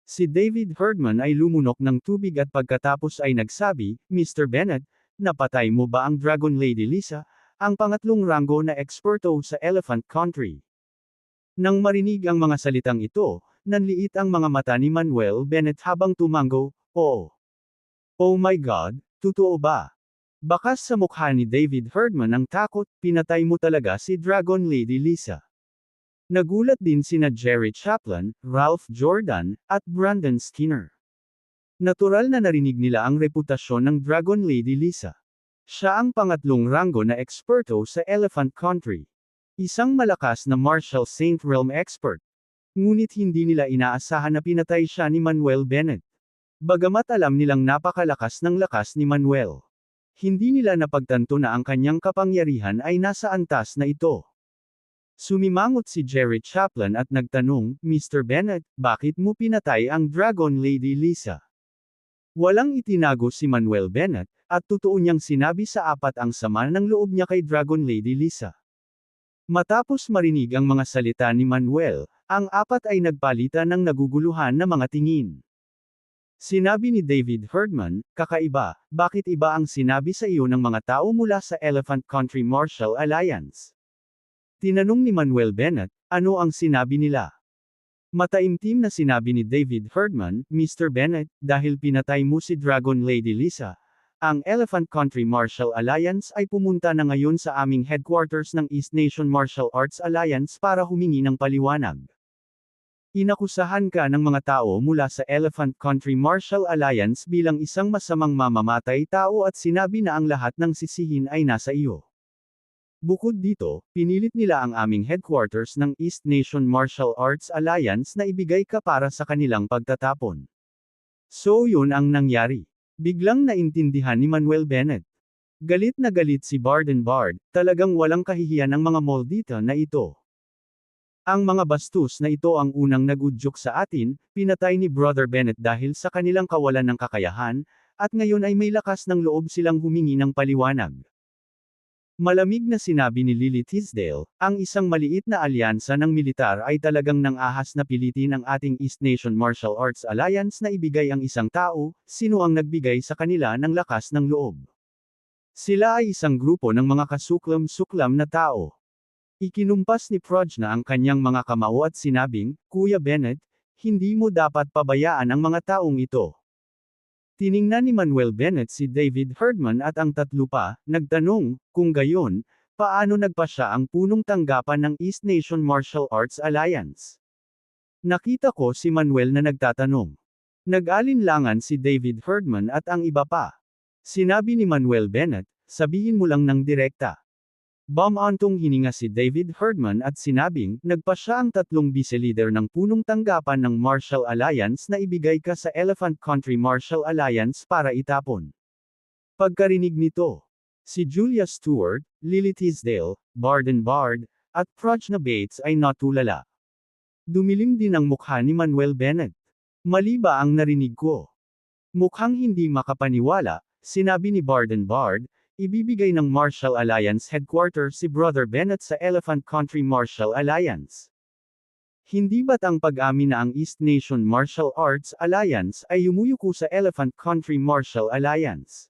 Si David Herdman ay lumunok ng tubig at pagkatapos ay nagsabi, Mr. Bennett, napatay mo ba ang Dragon Lady Lisa, ang pangatlong ranggo na eksperto sa Elephant Country? Nang marinig ang mga salitang ito, nanliit ang mga mata ni Manuel Bennett habang tumango, oo. Oh my God, totoo ba? Bakas sa mukha ni David Herdman ang takot, pinatay mo talaga si Dragon Lady Lisa. Nagulat din sina Jerry Chaplin, Ralph Jordan, at Brandon Skinner. Natural na narinig nila ang reputasyon ng Dragon Lady Lisa. Siya ang pangatlong ranggo na eksperto sa Elephant Country. Isang malakas na Martial Saint Realm expert. Ngunit hindi nila inaasahan na pinatay siya ni Manuel Bennett. Bagamat alam nilang napakalakas ng lakas ni Manuel. Hindi nila napagtanto na ang kanyang kapangyarihan ay nasa antas na ito. Sumimangot si Jerry Chaplin at nagtanong, Mr. Bennett, bakit mo pinatay ang Dragon Lady Lisa? Walang itinago si Manuel Bennett, at totoo niyang sinabi sa apat ang sama ng loob niya kay Dragon Lady Lisa. Matapos marinig ang mga salita ni Manuel, ang apat ay nagpalitan ng naguguluhan na mga tingin. Sinabi ni David Herdman, "Kakaiba, bakit iba ang sinabi sa iyo ng mga tao mula sa Elephant Country Martial Alliance?" Tinanong ni Manuel Bennett, "Ano ang sinabi nila?" Mataimtim na sinabi ni David Herdman, "Mr. Bennett, dahil pinatay mo si Dragon Lady Lisa, ang Elephant Country Martial Alliance ay pumunta na ngayon sa aming headquarters ng East Nation Martial Arts Alliance para humingi ng paliwanag. Inakusahan ka ng mga tao mula sa Elephant Country Martial Alliance bilang isang masamang mamamatay tao at sinabi na ang lahat ng sisihin ay nasa iyo. Bukod dito, pinilit nila ang aming headquarters ng East Nation Martial Arts Alliance na ibigay ka para sa kanilang pagtatapon." So yun ang nangyari. Biglang naintindihan ni Manuel Bennett. Galit na galit si Barden Bard, talagang walang kahihiyan ang mga moldita na ito. Ang mga bastos na ito ang unang nagudyok sa atin, pinatay ni Brother Bennett dahil sa kanilang kawalan ng kakayahan, at ngayon ay may lakas ng loob silang humingi ng paliwanag. Malamig na sinabi ni Lily Tisdale, "Ang isang maliit na alyansa ng militar ay talagang nang ahas na pilitin ang ating East Nation Martial Arts Alliance na ibigay ang isang tao, sino ang nagbigay sa kanila ng lakas ng loob. Sila ay isang grupo ng mga kasuklam-suklam na tao." Ikinumpas ni Prajna ang kanyang mga kamao at sinabing, "Kuya Bennett, hindi mo dapat pabayaan ang mga taong ito." Tiningnan ni Manuel Bennett si David Herdman at ang tatlo pa, nagtanong, kung gayon, paano nagpa siya ang punong tanggapan ng East Nation Martial Arts Alliance? Nakita ko si Manuel na nagtatanong. Nag-alinlangan si David Herdman at ang iba pa. Sinabi ni Manuel Bennett, "Sabihin mo lang ng direkta." Bumantong hininga si David Herdman at sinabing, "Nagpa siya ang tatlong vice-leader ng punong tanggapan ng Martial Alliance na ibigay ka sa Elephant Country Martial Alliance para itapon." Pagkarinig nito, si Julia Stewart, Lily Tisdale, Barden Bard, at Prajna Bates ay natulala. Dumilim din ang mukha ni Manuel Bennett. "Mali ba ang narinig ko?" Mukhang hindi makapaniwala, sinabi ni Barden Bard, "Ibibigay ng Martial Alliance Headquarters si Brother Bennett sa Elephant Country Martial Alliance. Hindi ba't ang pag-amin na ang East Nation Martial Arts Alliance ay yumuyuko sa Elephant Country Martial Alliance?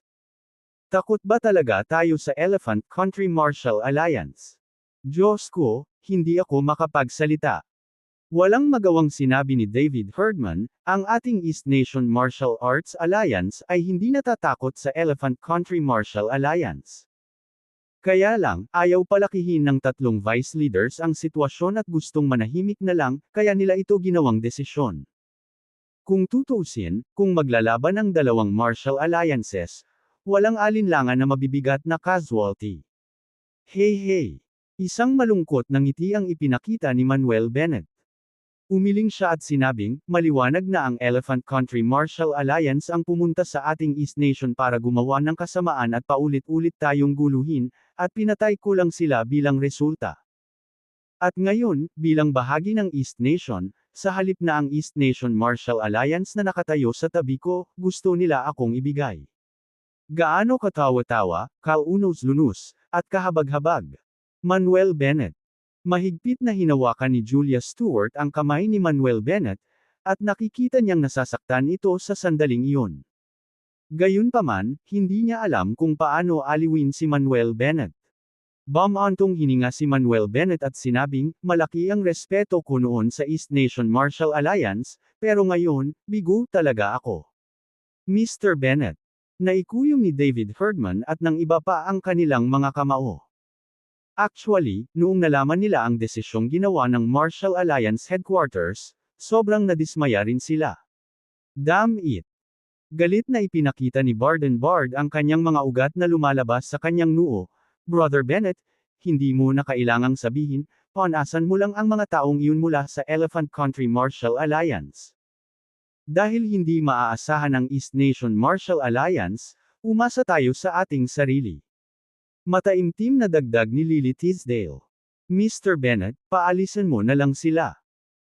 Takot ba talaga tayo sa Elephant Country Martial Alliance?" Diyos ko, hindi ako makapagsalita. Walang magawang sinabi ni David Herdman, ang ating East Nation Martial Arts Alliance ay hindi natatakot sa Elephant Country Martial Alliance. Kaya lang, ayaw palakihin ng tatlong vice leaders ang sitwasyon at gustong manahimik na lang, kaya nila ito ginawang desisyon. Kung tutuusin, kung maglalaban ang dalawang martial alliances, walang alinlangan na mabibigat na casualty. Hey! Isang malungkot na ngiti ang ipinakita ni Manuel Bennett. Umiling siya at sinabing, "Maliwanag na ang Elephant Country Martial Alliance ang pumunta sa ating East Nation para gumawa ng kasamaan at paulit-ulit tayong guluhin, at pinatay ko lang sila bilang resulta. At ngayon, bilang bahagi ng East Nation, sa halip na ang East Nation Martial Alliance na nakatayo sa tabi ko, gusto nila akong ibigay. Gaano katawa-tawa, kaunos-lunos, at kahabag-habag." Manuel Bennett. Mahigpit na hinawakan ni Julia Stewart ang kamay ni Manuel Bennett, at nakikita niyang nasasaktan ito sa sandaling iyon. Gayunpaman, hindi niya alam kung paano aliwin si Manuel Bennett. Bumantong hininga si Manuel Bennett at sinabing, "Malaki ang respeto ko noon sa East Nation Martial Alliance, pero ngayon, bigo talaga ako." Mr. Bennett. Naikuyom ni David Herdman at ng iba pa ang kanilang mga kamao. Actually, noong nalaman nila ang desisyong ginawa ng Martial Alliance Headquarters, sobrang nadismaya rin sila. Damn it! Galit na ipinakita ni Barden Bard ang kanyang mga ugat na lumalabas sa kanyang noo. "Brother Bennett, hindi mo na kailangang sabihin, panasan mo lang ang mga taong iyon mula sa Elephant Country Martial Alliance. Dahil hindi maaasahan ang East Nation Martial Alliance, umasa tayo sa ating sarili." Mataimtim na dagdag ni Lily Tisdale. "Mr. Bennett, paalisan mo na lang sila."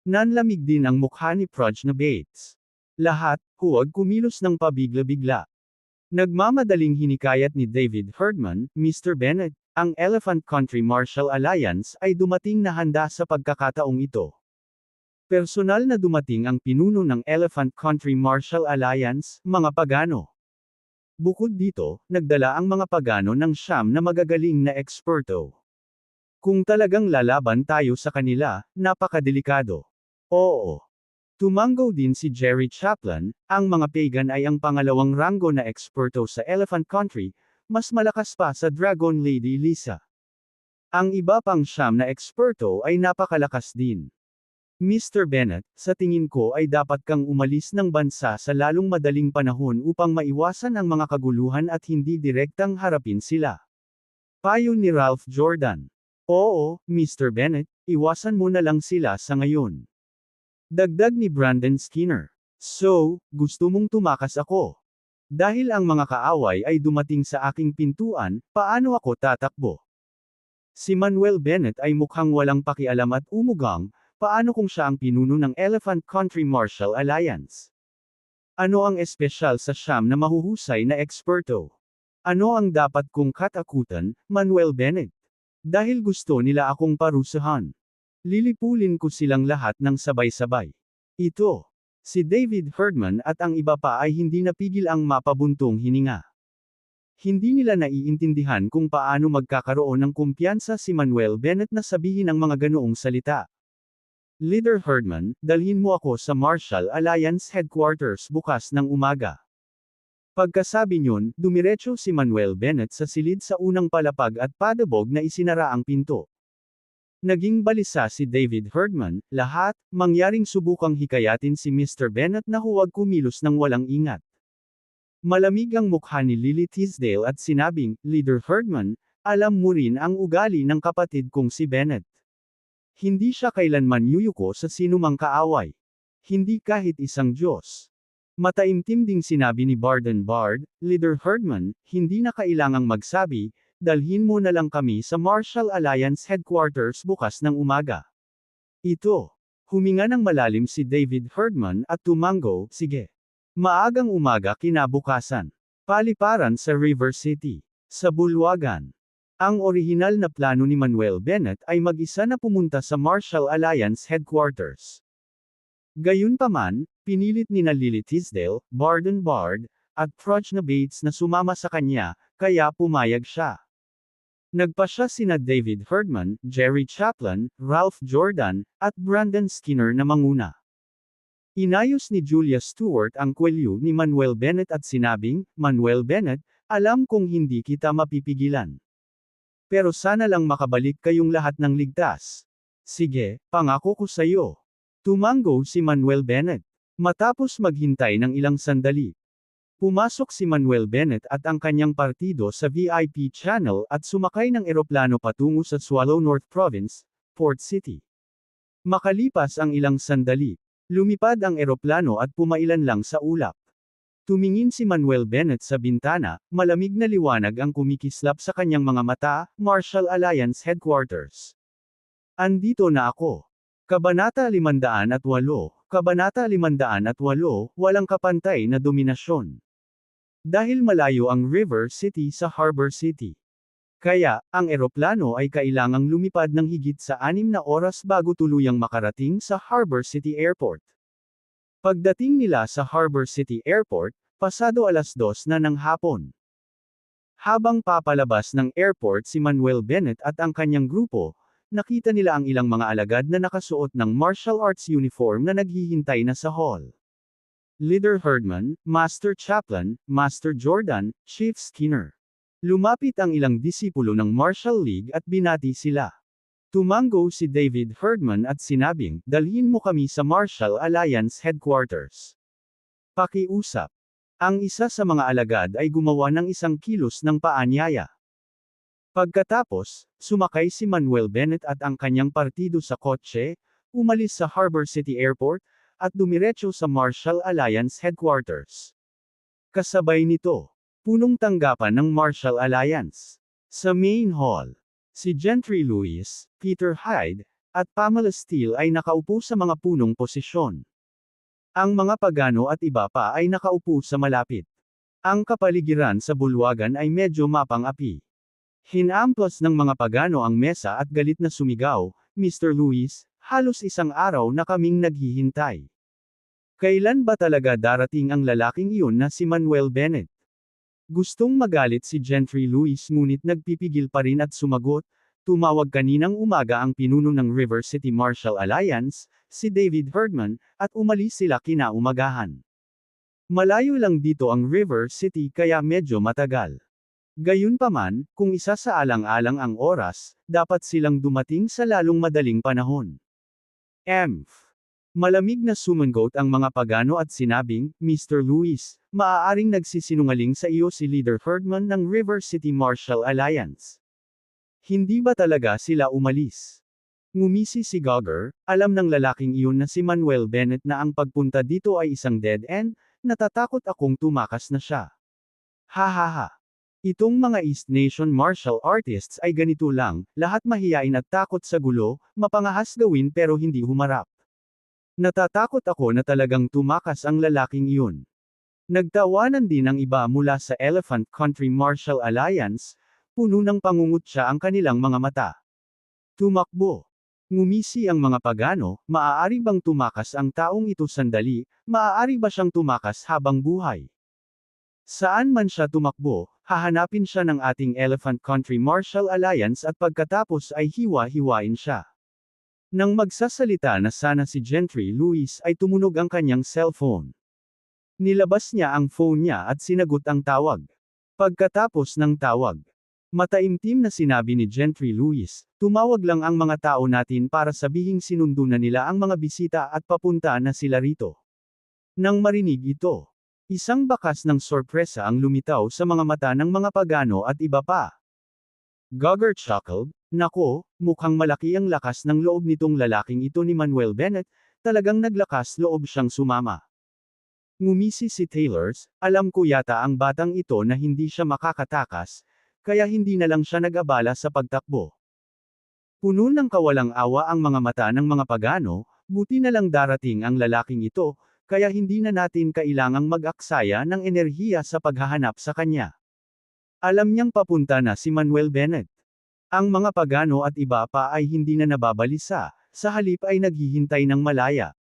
Nanlamig din ang mukha ni Prajna Bates. Lahat, huwag kumilos ng pabigla-bigla. Nagmamadaling hinikayat ni David Herdman, Mr. Bennett, ang Elephant Country Martial Alliance ay dumating na handa sa pagkakataong ito. Personal na dumating ang pinuno ng Elephant Country Martial Alliance, mga pagano. Bukod dito, nagdala ang mga pagano ng siyam na magagaling na eksperto. Kung talagang lalaban tayo sa kanila, napakadelikado. Oo. Tumanggo din si Jerry Chaplin, ang mga pagan ay ang pangalawang ranggo na eksperto sa Elephant Country, mas malakas pa sa Dragon Lady Lisa. Ang iba pang siyam na eksperto ay napakalakas din. Mr. Bennett, sa tingin ko ay dapat kang umalis ng bansa sa lalong madaling panahon upang maiwasan ang mga kaguluhan at hindi direktang harapin sila. Payo ni Ralph Jordan. Oo, Mr. Bennett, iwasan mo na lang sila sa ngayon. Dagdag ni Brandon Skinner. So, gusto mong tumakas ako? Dahil ang mga kaaway ay dumating sa aking pintuan, paano ako tatakbo? Si Manuel Bennett ay mukhang walang pakialam at umugang, paano kung siya ang pinuno ng Elephant Country Martial Alliance? Ano ang espesyal sa siyam na mahuhusay na eksperto? Ano ang dapat kong katakutan, Manuel Bennett? Dahil gusto nila akong parusahan. Lilipulin ko silang lahat ng sabay-sabay. Ito. Si David Herdman at ang iba pa ay hindi napigil ang mapabuntong hininga. Hindi nila naiintindihan kung paano magkakaroon ng kumpiyansa si Manuel Bennett na sabihin ang mga ganoong salita. Leader Herdman, dalhin mo ako sa Martial Alliance Headquarters bukas ng umaga. Pagkasabi niyon, dumiretso si Manuel Bennett sa silid sa unang palapag at padabog na isinara ang pinto. Naging balisa si David Herdman, lahat, mangyaring subukang hikayatin si Mr. Bennett na huwag kumilos ng walang ingat. Malamig ang mukha ni Lily Tisdale at sinabing, Leader Herdman, alam mo rin ang ugali ng kapatid kong si Bennett. Hindi siya kailanman yuyuko sa sinumang kaaway. Hindi kahit isang Diyos. Mataimtim ding sinabi ni Barden Bard, Leader Herdman, hindi na kailangang magsabi, dalhin mo na lang kami sa Martial Alliance Headquarters bukas ng umaga. Ito. Huminga ng malalim si David Herdman at tumango, sige. Maagang umaga kinabukasan. Paliparan sa River City. Sa bulwagan. Ang orihinal na plano ni Manuel Bennett ay mag-isa na pumunta sa Martial Alliance Headquarters. Gayunpaman, pinilit ni Lily Tisdale, Barden Bard, at Prajna Bates na sumama sa kanya, kaya pumayag siya. Nagpasya sina David Herdman, Jerry Chaplin, Ralph Jordan, at Brandon Skinner na manguna. Inayos ni Julia Stewart ang kwelyo ni Manuel Bennett at sinabing, Manuel Bennett, alam kong hindi kita mapipigilan. Pero sana lang makabalik kayong lahat ng ligtas. Sige, pangako ko sayo. Tumango si Manuel Bennett. Matapos maghintay ng ilang sandali. Pumasok si Manuel Bennett at ang kanyang partido sa VIP Channel at sumakay ng eroplano patungo sa Swallow North Province, Port City. Makalipas ang ilang sandali, lumipad ang eroplano at pumailan lang sa ulap. Tumingin si Manuel Bennett sa bintana, malamig na liwanag ang kumikislap sa kanyang mga mata, Martial Alliance Headquarters. Andito na ako. Kabanata 508, Kabanata 508, walang kapantay na dominasyon. Dahil malayo ang River City sa Harbor City. Kaya, ang eroplano ay kailangang lumipad ng higit sa 6 na oras bago tuluyang makarating sa Harbor City Airport. Pagdating nila sa Harbor City Airport, pasado 2:00 na ng hapon. Habang papalabas ng airport si Manuel Bennett at ang kanyang grupo, nakita nila ang ilang mga alagad na nakasuot ng martial arts uniform na naghihintay na sa hall. Leader Herdman, Master Chaplin, Master Jordan, Chief Skinner. Lumapit ang ilang disipulo ng Martial League at binati sila. Tumango si David Herdman at sinabing, dalhin mo kami sa Martial Alliance Headquarters. Pakiusap. Ang isa sa mga alagad ay gumawa ng isang kilos ng paanyaya. Pagkatapos, sumakay si Manuel Bennett at ang kanyang partido sa kotse, umalis sa Harbor City Airport, at dumiretso sa Martial Alliance Headquarters. Kasabay nito, punong tanggapan ng Martial Alliance. Sa main hall, si Gentry Lewis, Peter Hyde, at Pamela Steele ay nakaupo sa mga punong posisyon. Ang mga pagano at iba pa ay nakaupo sa malapit. Ang kapaligiran sa bulwagan ay medyo mapang-api. Hinamplas ng mga pagano ang mesa at galit na sumigaw, Mr. Luis, halos isang araw na kaming naghihintay. Kailan ba talaga darating ang lalaking iyon na si Manuel Bennett? Gustong magalit si Gentry Luis ngunit nagpipigil pa rin at sumagot, tumawag kaninang umaga ang pinuno ng River City Marshall Alliance, si David Herdman, at umalis sila kinaumagahan. Malayo lang dito ang River City kaya medyo matagal. Gayunpaman, kung isasaalang-alang ang oras, dapat silang dumating sa lalong madaling panahon. Malamig na sumangot ang mga pagano at sinabing, Mr. Luis, maaaring nagsisinungaling sa iyo si Leader Herdman ng River City Marshall Alliance. Hindi ba talaga sila umalis? Ngumisi si Gogger, alam ng lalaking iyon na si Manuel Bennett na ang pagpunta dito ay isang dead end, natatakot akong tumakas na siya. Hahaha. Itong mga East Nation martial artists ay ganito lang, lahat mahiyain at takot sa gulo, mapangahas gawin pero hindi humarap. Natatakot ako na talagang tumakas ang lalaking iyon. Nagtawanan din ang iba mula sa Elephant Country Martial Alliance, puno ng pangungutya ang kanilang mga mata. Tumakbo. Ngumisi ang mga pagano, maaari bang tumakas ang taong ito sandali, maaari ba siyang tumakas habang buhay? Saan man siya tumakbo, hahanapin siya ng ating Elephant Country Martial Alliance at pagkatapos ay hiwa-hiwain siya. Nang magsasalita na sana si Gentry Luis ay tumunog ang kanyang cellphone. Nilabas niya ang phone niya at sinagot ang tawag. Pagkatapos ng tawag, mataimtim na sinabi ni Gentry Luis, tumawag lang ang mga tao natin para sabihing sinundo na nila ang mga bisita at papunta na sila rito. Nang marinig ito, isang bakas ng sorpresa ang lumitaw sa mga mata ng mga pagano at iba pa. Gogger chuckled, nako, mukhang malaki ang lakas ng loob nitong lalaking ito ni Manuel Bennett, talagang naglakas loob siyang sumama. Ngumisi si Taylors, alam ko yata ang batang ito na hindi siya makakatakas, kaya hindi na lang siya nag-abala sa pagtakbo. Puno ng kawalang awa ang mga mata ng mga pagano, buti na lang darating ang lalaking ito, kaya hindi na natin kailangang mag-aksaya ng enerhiya sa paghahanap sa kanya. Alam niyang papunta na si Manuel Bennett. Ang mga pagano at iba pa ay hindi na nababalisa, sa halip ay naghihintay ng malaya.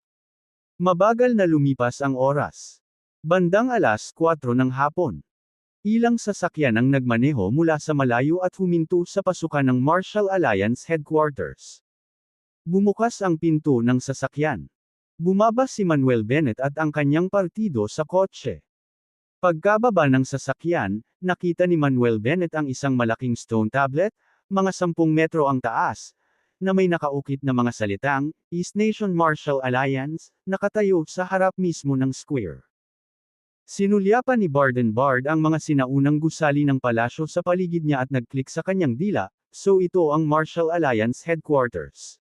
Mabagal na lumipas ang oras. Bandang 4:00 ng hapon. Ilang sasakyan ang nagmaneho mula sa malayo at huminto sa pasukan ng Martial Alliance Headquarters. Bumukas ang pinto ng sasakyan. Bumaba si Manuel Bennett at ang kanyang partido sa kotse. Pagkababa ng sasakyan, nakita ni Manuel Bennett ang isang malaking stone tablet, mga 10 metro ang taas, na may nakaukit na mga salitang, East Nation Martial Alliance, nakatayo sa harap mismo ng square. Sinulyapan ni Barden Bard ang mga sinaunang gusali ng palasyo sa paligid niya at nag-click sa kanyang dila, so ito ang Martial Alliance Headquarters.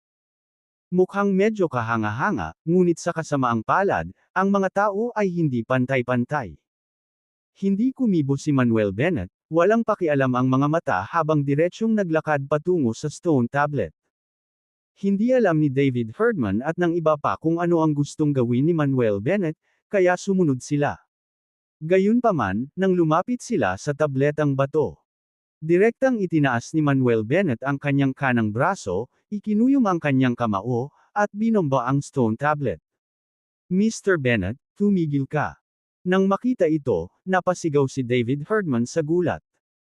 Mukhang medyo kahanga-hanga, ngunit sa kasamaang palad, ang mga tao ay hindi pantay-pantay. Hindi kumibo si Manuel Bennett, walang pakialam ang mga mata habang diretsyong naglakad patungo sa stone tablet. Hindi alam ni David Herdman at ng iba pa kung ano ang gustong gawin ni Manuel Bennett, kaya sumunod sila. Gayunpaman, nang lumapit sila sa tabletang bato, direktang itinaas ni Manuel Bennett ang kanyang kanang braso, ikinuyom ang kanyang kamao, at binomba ang stone tablet. Mr. Bennett, tumigil ka. Nang makita ito, napasigaw si David Herdman sa gulat.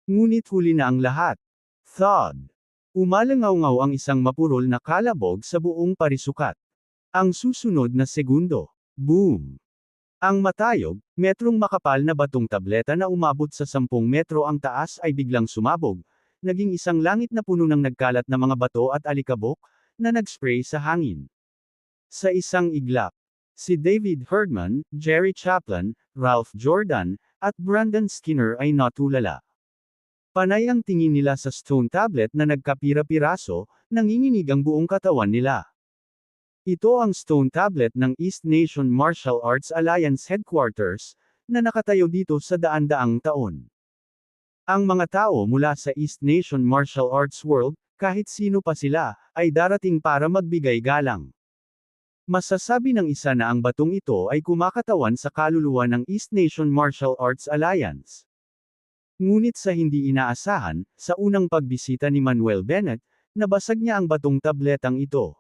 Ngunit huli na ang lahat. Thud. Umalangaw-ngaw ang isang mapurol na kalabog sa buong parisukat. Ang susunod na segundo. Boom! Ang matayog, metrong makapal na batong tableta na umabot sa 10 metro ang taas ay biglang sumabog, naging isang langit na puno ng nagkalat na mga bato at alikabok, na nag-spray sa hangin. Sa isang iglap, si David Herdman, Jerry Chaplin, Ralph Jordan, at Brandon Skinner ay natulala. Panay ang tingin nila sa stone tablet na nagkapira-piraso, nanginginig ang buong katawan nila. Ito ang stone tablet ng East Nation Martial Arts Alliance Headquarters, na nakatayo dito sa daan-daang taon. Ang mga tao mula sa East Nation Martial Arts World, kahit sino pa sila, ay darating para magbigay galang. Masasabi ng isa na ang batong ito ay kumakatawan sa kaluluwa ng East Nation Martial Arts Alliance. Ngunit sa hindi inaasahan, sa unang pagbisita ni Manuel Bennett, nabasag niya ang batong tabletang ito.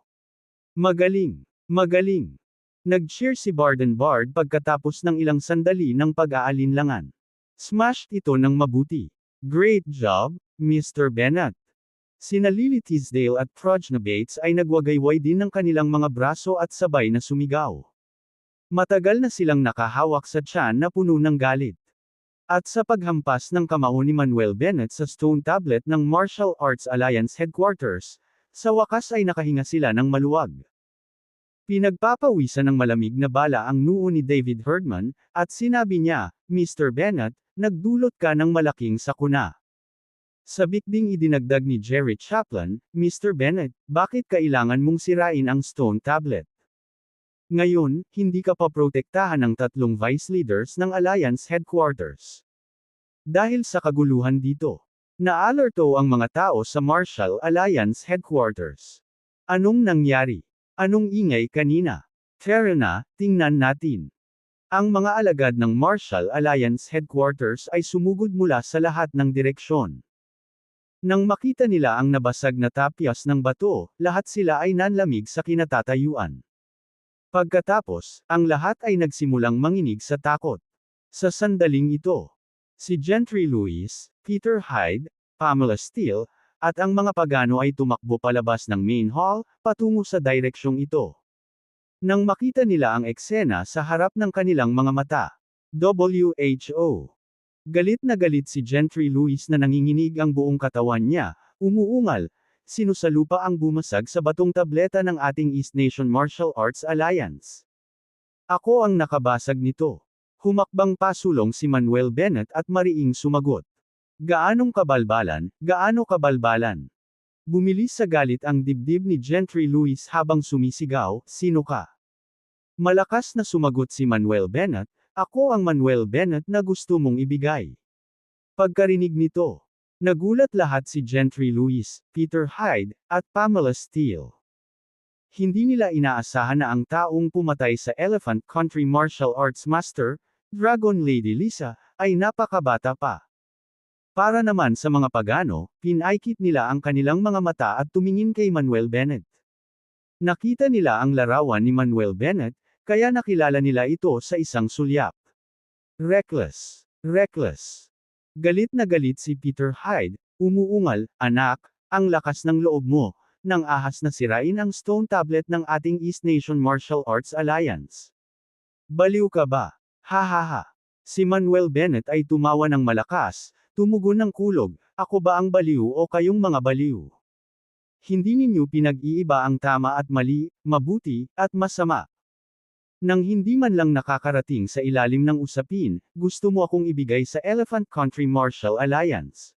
Magaling! Magaling! Nag-cheer si Barden Bard pagkatapos ng ilang sandali ng pag-aalinlangan. Smashed ito ng mabuti. Great job, Mr. Bennett! Sina Lily Tisdale at Prajna Bates ay nagwagayway din ng kanilang mga braso at sabay na sumigaw. Matagal na silang nakahawak sa tiyan na puno ng galit. At sa paghampas ng kamao ni Manuel Bennett sa stone tablet ng Martial Arts Alliance Headquarters, sa wakas ay nakahinga sila ng maluwag. Pinagpapawisan ng malamig na bala ang noo ni David Herdman, at sinabi niya, Mr. Bennett, nagdulot ka ng malaking sakuna. Sabik ding idinagdag ni Jerry Chaplin, Mr. Bennett, bakit kailangan mong sirain ang stone tablet? Ngayon, hindi ka pa protektahan ng tatlong vice leaders ng Alliance Headquarters. Dahil sa kaguluhan dito, naalerto ang mga tao sa Martial Alliance Headquarters. Anong nangyari? Anong ingay kanina? Tara na, tingnan natin. Ang mga alagad ng Martial Alliance Headquarters ay sumugod mula sa lahat ng direksyon. Nang makita nila ang nabasag na tapyas ng bato, lahat sila ay nanlamig sa kinatatayuan. Pagkatapos, ang lahat ay nagsimulang manginig sa takot. Sa sandaling ito, si Gentry Lewis, Peter Hyde, Pamela Steele, at ang mga pagano ay tumakbo palabas ng main hall, patungo sa direksyong ito. Nang makita nila ang eksena sa harap ng kanilang mga mata, WHO. Galit na galit si Gentry Lewis na nanginginig ang buong katawan niya, umuungal, sinusalupa ang bumasag sa batong tableta ng ating East Nation Martial Arts Alliance. Ako ang nakabasag nito. Humakbang pasulong si Manuel Bennett at mariing sumagot. Gaano kabalbalan? Bumilis sa galit ang dibdib ni Gentry Lewis habang sumisigaw, sino ka? Malakas na sumagot si Manuel Bennett, ako ang Manuel Bennett na gusto mong ibigay. Pagkarinig nito, nagulat lahat si Gentry Lewis, Peter Hyde, at Pamela Steele. Hindi nila inaasahan na ang taong pumatay sa Elephant Country Martial Arts Master, Dragon Lady Lisa, ay napakabata pa. Para naman sa mga pagano, pinaikit nila ang kanilang mga mata at tumingin kay Manuel Bennett. Nakita nila ang larawan ni Manuel Bennett, kaya nakilala nila ito sa isang sulyap. Reckless. Galit na galit si Peter Hyde, umuungal, anak, ang lakas ng loob mo, nang ahas na sirain ang stone tablet ng ating East Nation Martial Arts Alliance. Baliw ka ba? Ha. Si Manuel Bennett ay tumawa ng malakas, tumugon ng kulog, ako ba ang baliw o kayong mga baliw? Hindi ninyo pinag-iiba ang tama at mali, mabuti, at masama. Nang hindi man lang nakakarating sa ilalim ng usapin, gusto mo akong ibigay sa Elephant Country Martial Alliance.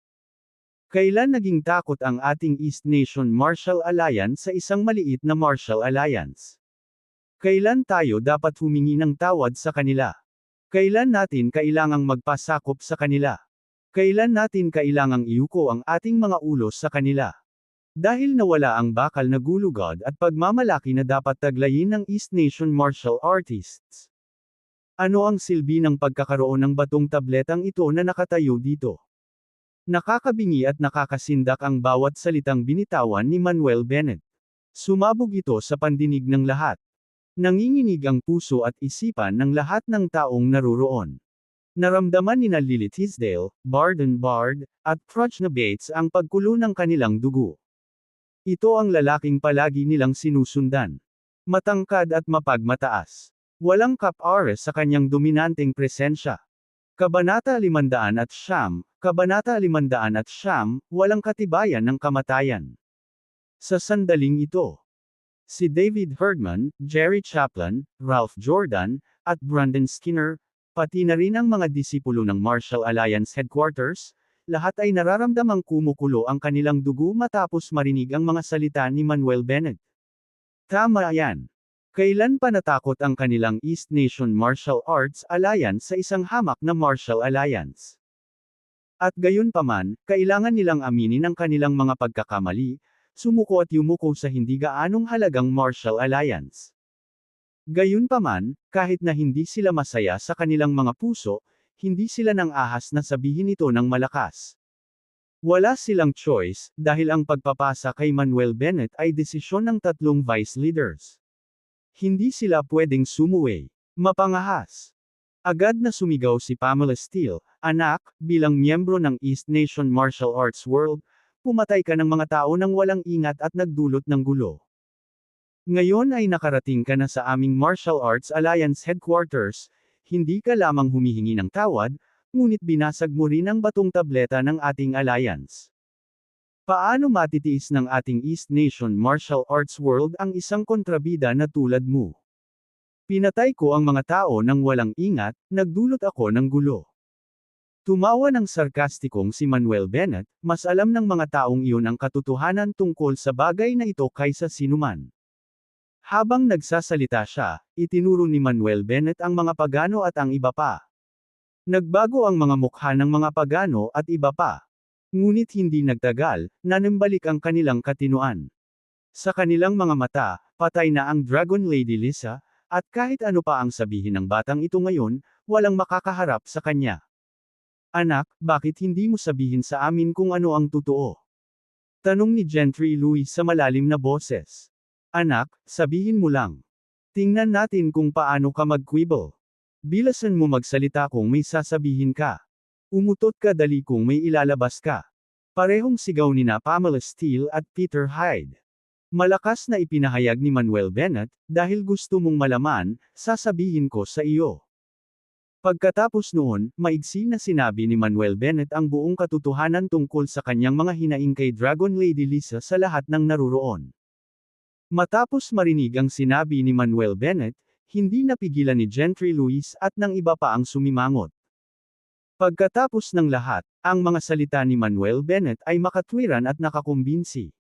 Kailan naging takot ang ating East Nation Martial Alliance sa isang maliit na Martial Alliance? Kailan tayo dapat humingi ng tawad sa kanila? Kailan natin kailangang magpasakop sa kanila? Kailan natin kailangang iuko ang ating mga ulos sa kanila? Dahil nawala ang bakal na gulugod at pagmamalaki na dapat taglayin ng East Nation martial artists. Ano ang silbi ng pagkakaroon ng batong tabletang ito na nakatayo dito? Nakakabingi at nakakasindak ang bawat salitang binitawan ni Manuel Bennett. Sumabog ito sa pandinig ng lahat. Nanginginig ang puso at isipan ng lahat ng taong naruroon. Naramdaman ni Lily Tisdale, Barden Bard, at Prajna Bates ang pagkulo ng kanilang dugo. Ito ang lalaking palagi nilang sinusundan. Matangkad at mapagmataas. Walang kap-ares sa kanyang dominanteng presensya. Kabanata 500, walang katibayan ng kamatayan. Sa sandaling ito, si David Herdman, Jerry Chaplin, Ralph Jordan, at Brandon Skinner, pati na rin ang mga disipulo ng Martial Alliance Headquarters, lahat ay nararamdamang kumukulo ang kanilang dugo matapos marinig ang mga salita ni Manuel Bennett. Tama yan. Kailan pa natakot ang kanilang East Nation Martial Arts Alliance sa isang hamak na Martial Alliance? At gayunpaman, kailangan nilang aminin ang kanilang mga pagkakamali, sumuko at yumuko sa hindi gaanong halagang Martial Alliance. Gayunpaman, kahit na hindi sila masaya sa kanilang mga puso, hindi sila nang ahas na sabihin ito ng malakas. Wala silang choice, dahil ang pagpapasa kay Manuel Bennett ay desisyon ng tatlong vice leaders. Hindi sila pwedeng sumuway. Mapangahas. Agad na sumigaw si Pamela Steele, "Anak, bilang miyembro ng East Nation Martial Arts World, pumatay ka ng mga tao nang walang ingat at nagdulot ng gulo. Ngayon ay nakarating ka na sa aming Martial Arts Alliance Headquarters, hindi ka lamang humihingi ng tawad, ngunit binasag mo rin ang batong tableta ng ating alliance. Paano matitiis ng ating East Nation Martial Arts World ang isang kontrabida na tulad mo? Pinatay ko ang mga tao nang walang ingat, nagdulot ako ng gulo." Tumawa ng sarkastikong si Manuel Bennett, mas alam ng mga taong iyon ang katotohanan tungkol sa bagay na ito kaysa sinuman. Habang nagsasalita siya, itinuro ni Manuel Bennett ang mga pagano at ang iba pa. Nagbago ang mga mukha ng mga pagano at iba pa. Ngunit hindi nagtagal, nanambalik ang kanilang katinuan. Sa kanilang mga mata, patay na ang Dragon Lady Lisa, at kahit ano pa ang sabihin ng batang ito ngayon, walang makakaharap sa kanya. "Anak, bakit hindi mo sabihin sa amin kung ano ang totoo?" Tanong ni Gentry Louis sa malalim na boses. "Anak, sabihin mo lang. Tingnan natin kung paano ka mag-quibble. Bilasan mo magsalita kung may sasabihin ka. Umutot ka dali kung may ilalabas ka." Parehong sigaw ni na Pamela Steele at Peter Hyde. Malakas na ipinahayag ni Manuel Bennett, "Dahil gusto mong malaman, sasabihin ko sa iyo." Pagkatapos noon, maigsi na sinabi ni Manuel Bennett ang buong katotohanan tungkol sa kanyang mga hinaing kay Dragon Lady Lisa sa lahat ng naruroon. Matapos marinig ang sinabi ni Manuel Bennett, hindi napigilan ni Gentry Louis at ng iba pa ang sumimangot. Pagkatapos ng lahat, ang mga salita ni Manuel Bennett ay makatwiran at nakakumbinsi.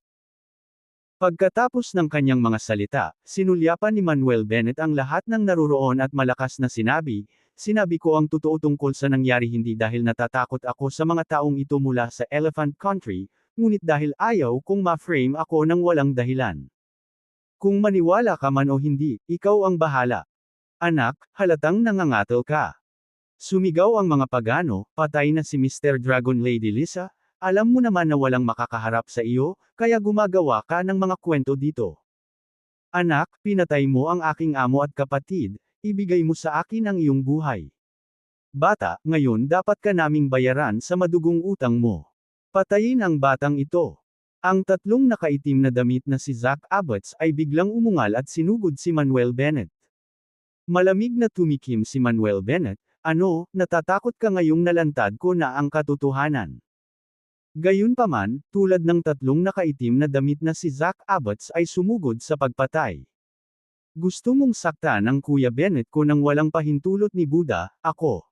Pagkatapos ng kanyang mga salita, sinulyapan ni Manuel Bennett ang lahat ng naruroon at malakas na sinabi, "Sinabi ko ang totoo tungkol sa nangyari hindi dahil natatakot ako sa mga taong ito mula sa Elephant Country, ngunit dahil ayaw kong ma-frame ako ng walang dahilan. Kung maniwala ka man o hindi, ikaw ang bahala. Anak, halatang nangangatal ka." Sumigaw ang mga pagano, "Patay na si Mr. Dragon Lady Lisa, alam mo naman na walang makakaharap sa iyo, kaya gumagawa ka ng mga kwento dito. Anak, pinatay mo ang aking amo at kapatid, ibigay mo sa akin ang iyong buhay. Bata, ngayon dapat ka naming bayaran sa madugong utang mo. Patayin ang batang ito." Ang tatlong nakaitim na damit na si Zach Abbots ay biglang umungal at sinugod si Manuel Bennett. Malamig na tumikim si Manuel Bennett, "Ano, natatakot ka ngayong nalantad ko na ang katotohanan?" Gayunpaman, tulad ng tatlong nakaitim na damit na si Zach Abbots ay sumugod sa pagpatay. "Gusto mong saktan ang Kuya Bennett ko nang walang pahintulot ni Buddha, ako."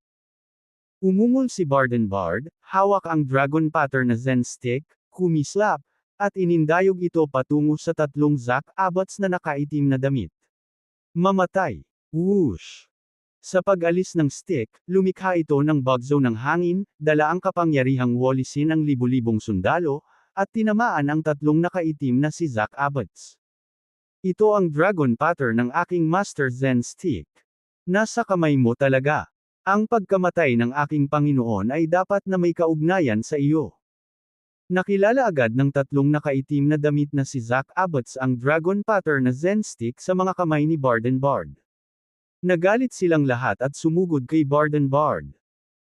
Umungol si Barden Bard, hawak ang dragon pattern na Zen stick, kumislap, at inindayog ito patungo sa tatlong Zach Abbots na nakaitim na damit. Mamatay. Whoosh! Sa pag-alis ng stick, lumikha ito ng bugzo ng hangin, dala ang kapangyarihang walisin ang libu-libong sundalo, at tinamaan ang tatlong nakaitim na si Zach Abbots. "Ito ang dragon pattern ng aking Master Zen stick. Nasa kamay mo talaga. Ang pagkamatay ng aking Panginoon ay dapat na may kaugnayan sa iyo." Nakilala agad ng tatlong nakaitim na damit na si Zach Abbots ang dragon pattern na Zen stick sa mga kamay ni Barden Bard. Nagalit silang lahat at sumugod kay Barden Bard.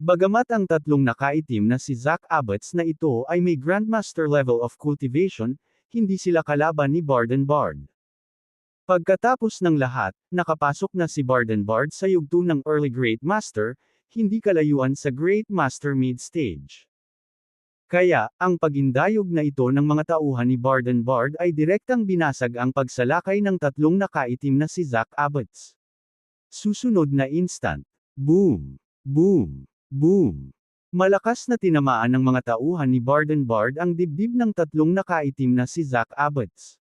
Bagamat ang tatlong nakaitim na si Zach Abbots na ito ay may Grandmaster level of cultivation, hindi sila kalaban ni Barden Bard. Pagkatapos ng lahat, nakapasok na si Barden Bard sa yugto ng Early Great Master, hindi kalayuan sa Great Master mid-stage. Kaya, ang pagindayog na ito ng mga tauhan ni Barden Bard ay direktang binasag ang pagsalakay ng tatlong nakaitim na si Zach Abbots. Susunod na instant. Boom! Boom! Boom! Malakas na tinamaan ng mga tauhan ni Barden Bard ang dibdib ng tatlong nakaitim na si Zach Abbots.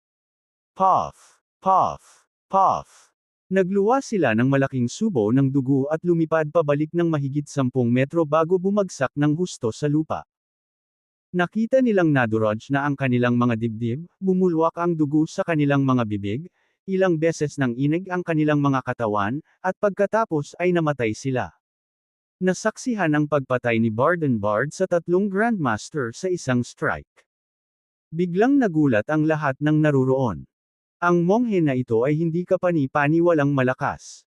Puff! Puff! Puff! Nagluwa sila ng malaking subo ng dugo at lumipad pabalik ng mahigit 10 metro bago bumagsak ng husto sa lupa. Nakita nilang nadurog na ang kanilang mga dibdib, bumulwak ang dugo sa kanilang mga bibig, ilang beses nang inig ang kanilang mga katawan, at pagkatapos ay namatay sila. Nasaksihan ang pagpatay ni Bard sa tatlong Grandmaster sa isang strike. Biglang nagulat ang lahat ng naruroon. Ang monghe na ito ay hindi kapani-paniwalang malakas.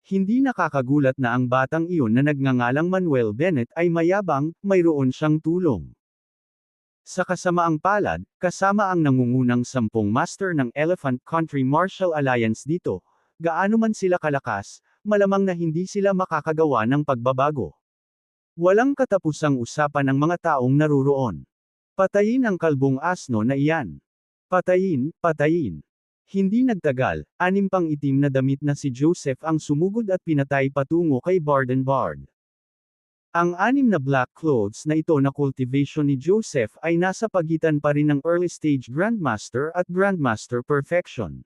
Hindi nakakagulat na ang batang iyon na nagngangalang Manuel Bennett ay mayabang, mayroon siyang tulong. Sa kasamaang palad, kasama ang nangungunang 10 master ng Elephant Country Martial Alliance dito, gaano man sila kalakas, malamang na hindi sila makakagawa ng pagbabago. Walang katapusang usapan ng mga taong naruroon. Patayin ang kalbong asno na iyan. Patayin, patayin. Hindi nagtagal, 6 pang itim na damit na si Joseph ang sumugod at pinatay patungo kay Bard. Ang 6 na black clothes na ito na cultivation ni Joseph ay nasa pagitan pa rin ng early stage Grandmaster at Grandmaster Perfection.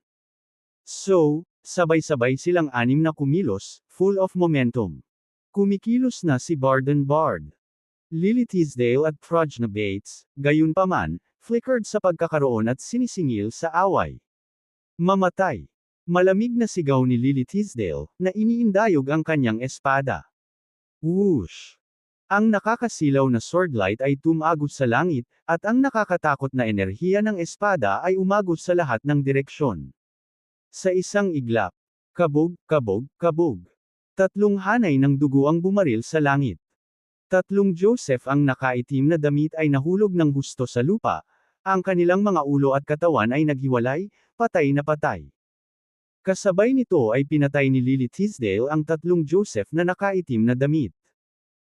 So, sabay-sabay silang 6 na kumilos, full of momentum. Kumikilos na si Bard. Lily Teasdale at Prajna Bates, gayunpaman, flickered sa pagkakaroon at sinisingil sa away. Mamatay. Malamig na sigaw ni Lily Teasdale, na iniindayog ang kanyang espada. Whoosh! Ang nakakasilaw na swordlight ay tumagos sa langit, at ang nakakatakot na enerhiya ng espada ay umagos sa lahat ng direksyon. Sa isang iglap. Kabog, kabog, kabog. 3 hanay ng dugo ang bumaril sa langit. 3 Joseph ang nakaitim na damit ay nahulog ng husto sa lupa, ang kanilang mga ulo at katawan ay naghiwalay, patay na patay. Kasabay nito ay pinatay ni Lily Teasdale ang 3 Joseph na nakaitim na damit.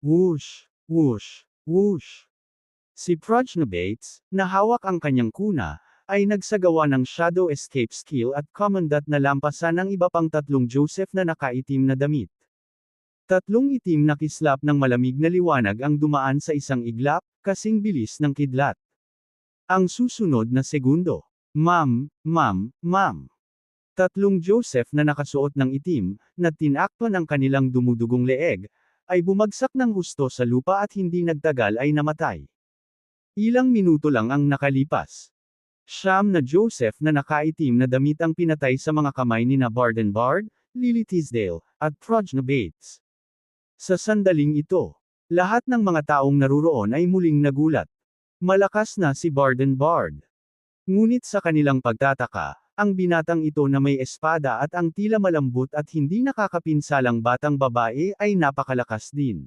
Whoosh, whoosh, whoosh. Si Prajna Bates, na hawak ang kanyang kuna, ay nagsagawa ng shadow escape skill at commandat na lampasan ang iba pang 3 Joseph na nakaitim na damit. 3 itim na kislap ng malamig na liwanag ang dumaan sa isang iglap, kasing bilis ng kidlat. Ang susunod na segundo. Ma'am, ma'am, ma'am. 3 Joseph na nakasuot ng itim, na tinakpan ang kanilang dumudugong leeg, ay bumagsak ng husto sa lupa at hindi nagtagal ay namatay. Ilang minuto lang ang nakalipas. 9 na Joseph na nakaitim na damit ang pinatay sa mga kamay ni na Bard, Lily Teasdale, at Prajna Bates. Sa sandaling ito, lahat ng mga taong naruroon ay muling nagulat. Malakas na si Bard. Ngunit sa kanilang pagtataka, ang binatang ito na may espada at ang tila malambot at hindi nakakapinsalang batang babae ay napakalakas din.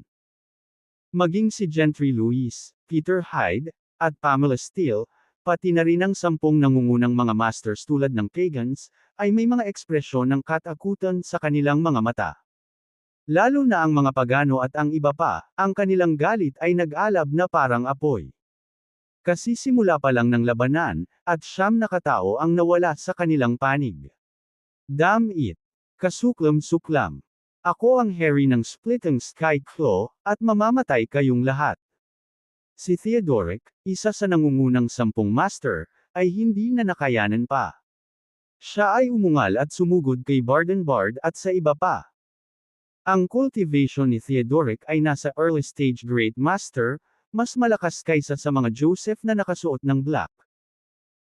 Maging si Gentry Lewis, Peter Hyde, at Pamela Steele, pati na rin ang 10 nangungunang mga masters tulad ng pagans, ay may mga ekspresyon ng katakutan sa kanilang mga mata. Lalo na ang mga pagano at ang iba pa, ang kanilang galit ay nag-alab na parang apoy. Kasi simula pa lang ng labanan, at 9 na katao ang nawala sa kanilang panig. Damn it! Kasuklam-suklam. Ako ang Harry ng Splitting Sky Claw, at mamamatay kayong lahat. Si Theodoric, isa sa nangungunang 10 master, ay hindi na nakayanan pa. Siya ay umungal at sumugod kay Bard at sa iba pa. Ang cultivation ni Theodoric ay nasa early stage Great Master, mas malakas kaysa sa mga Joseph na nakasuot ng black.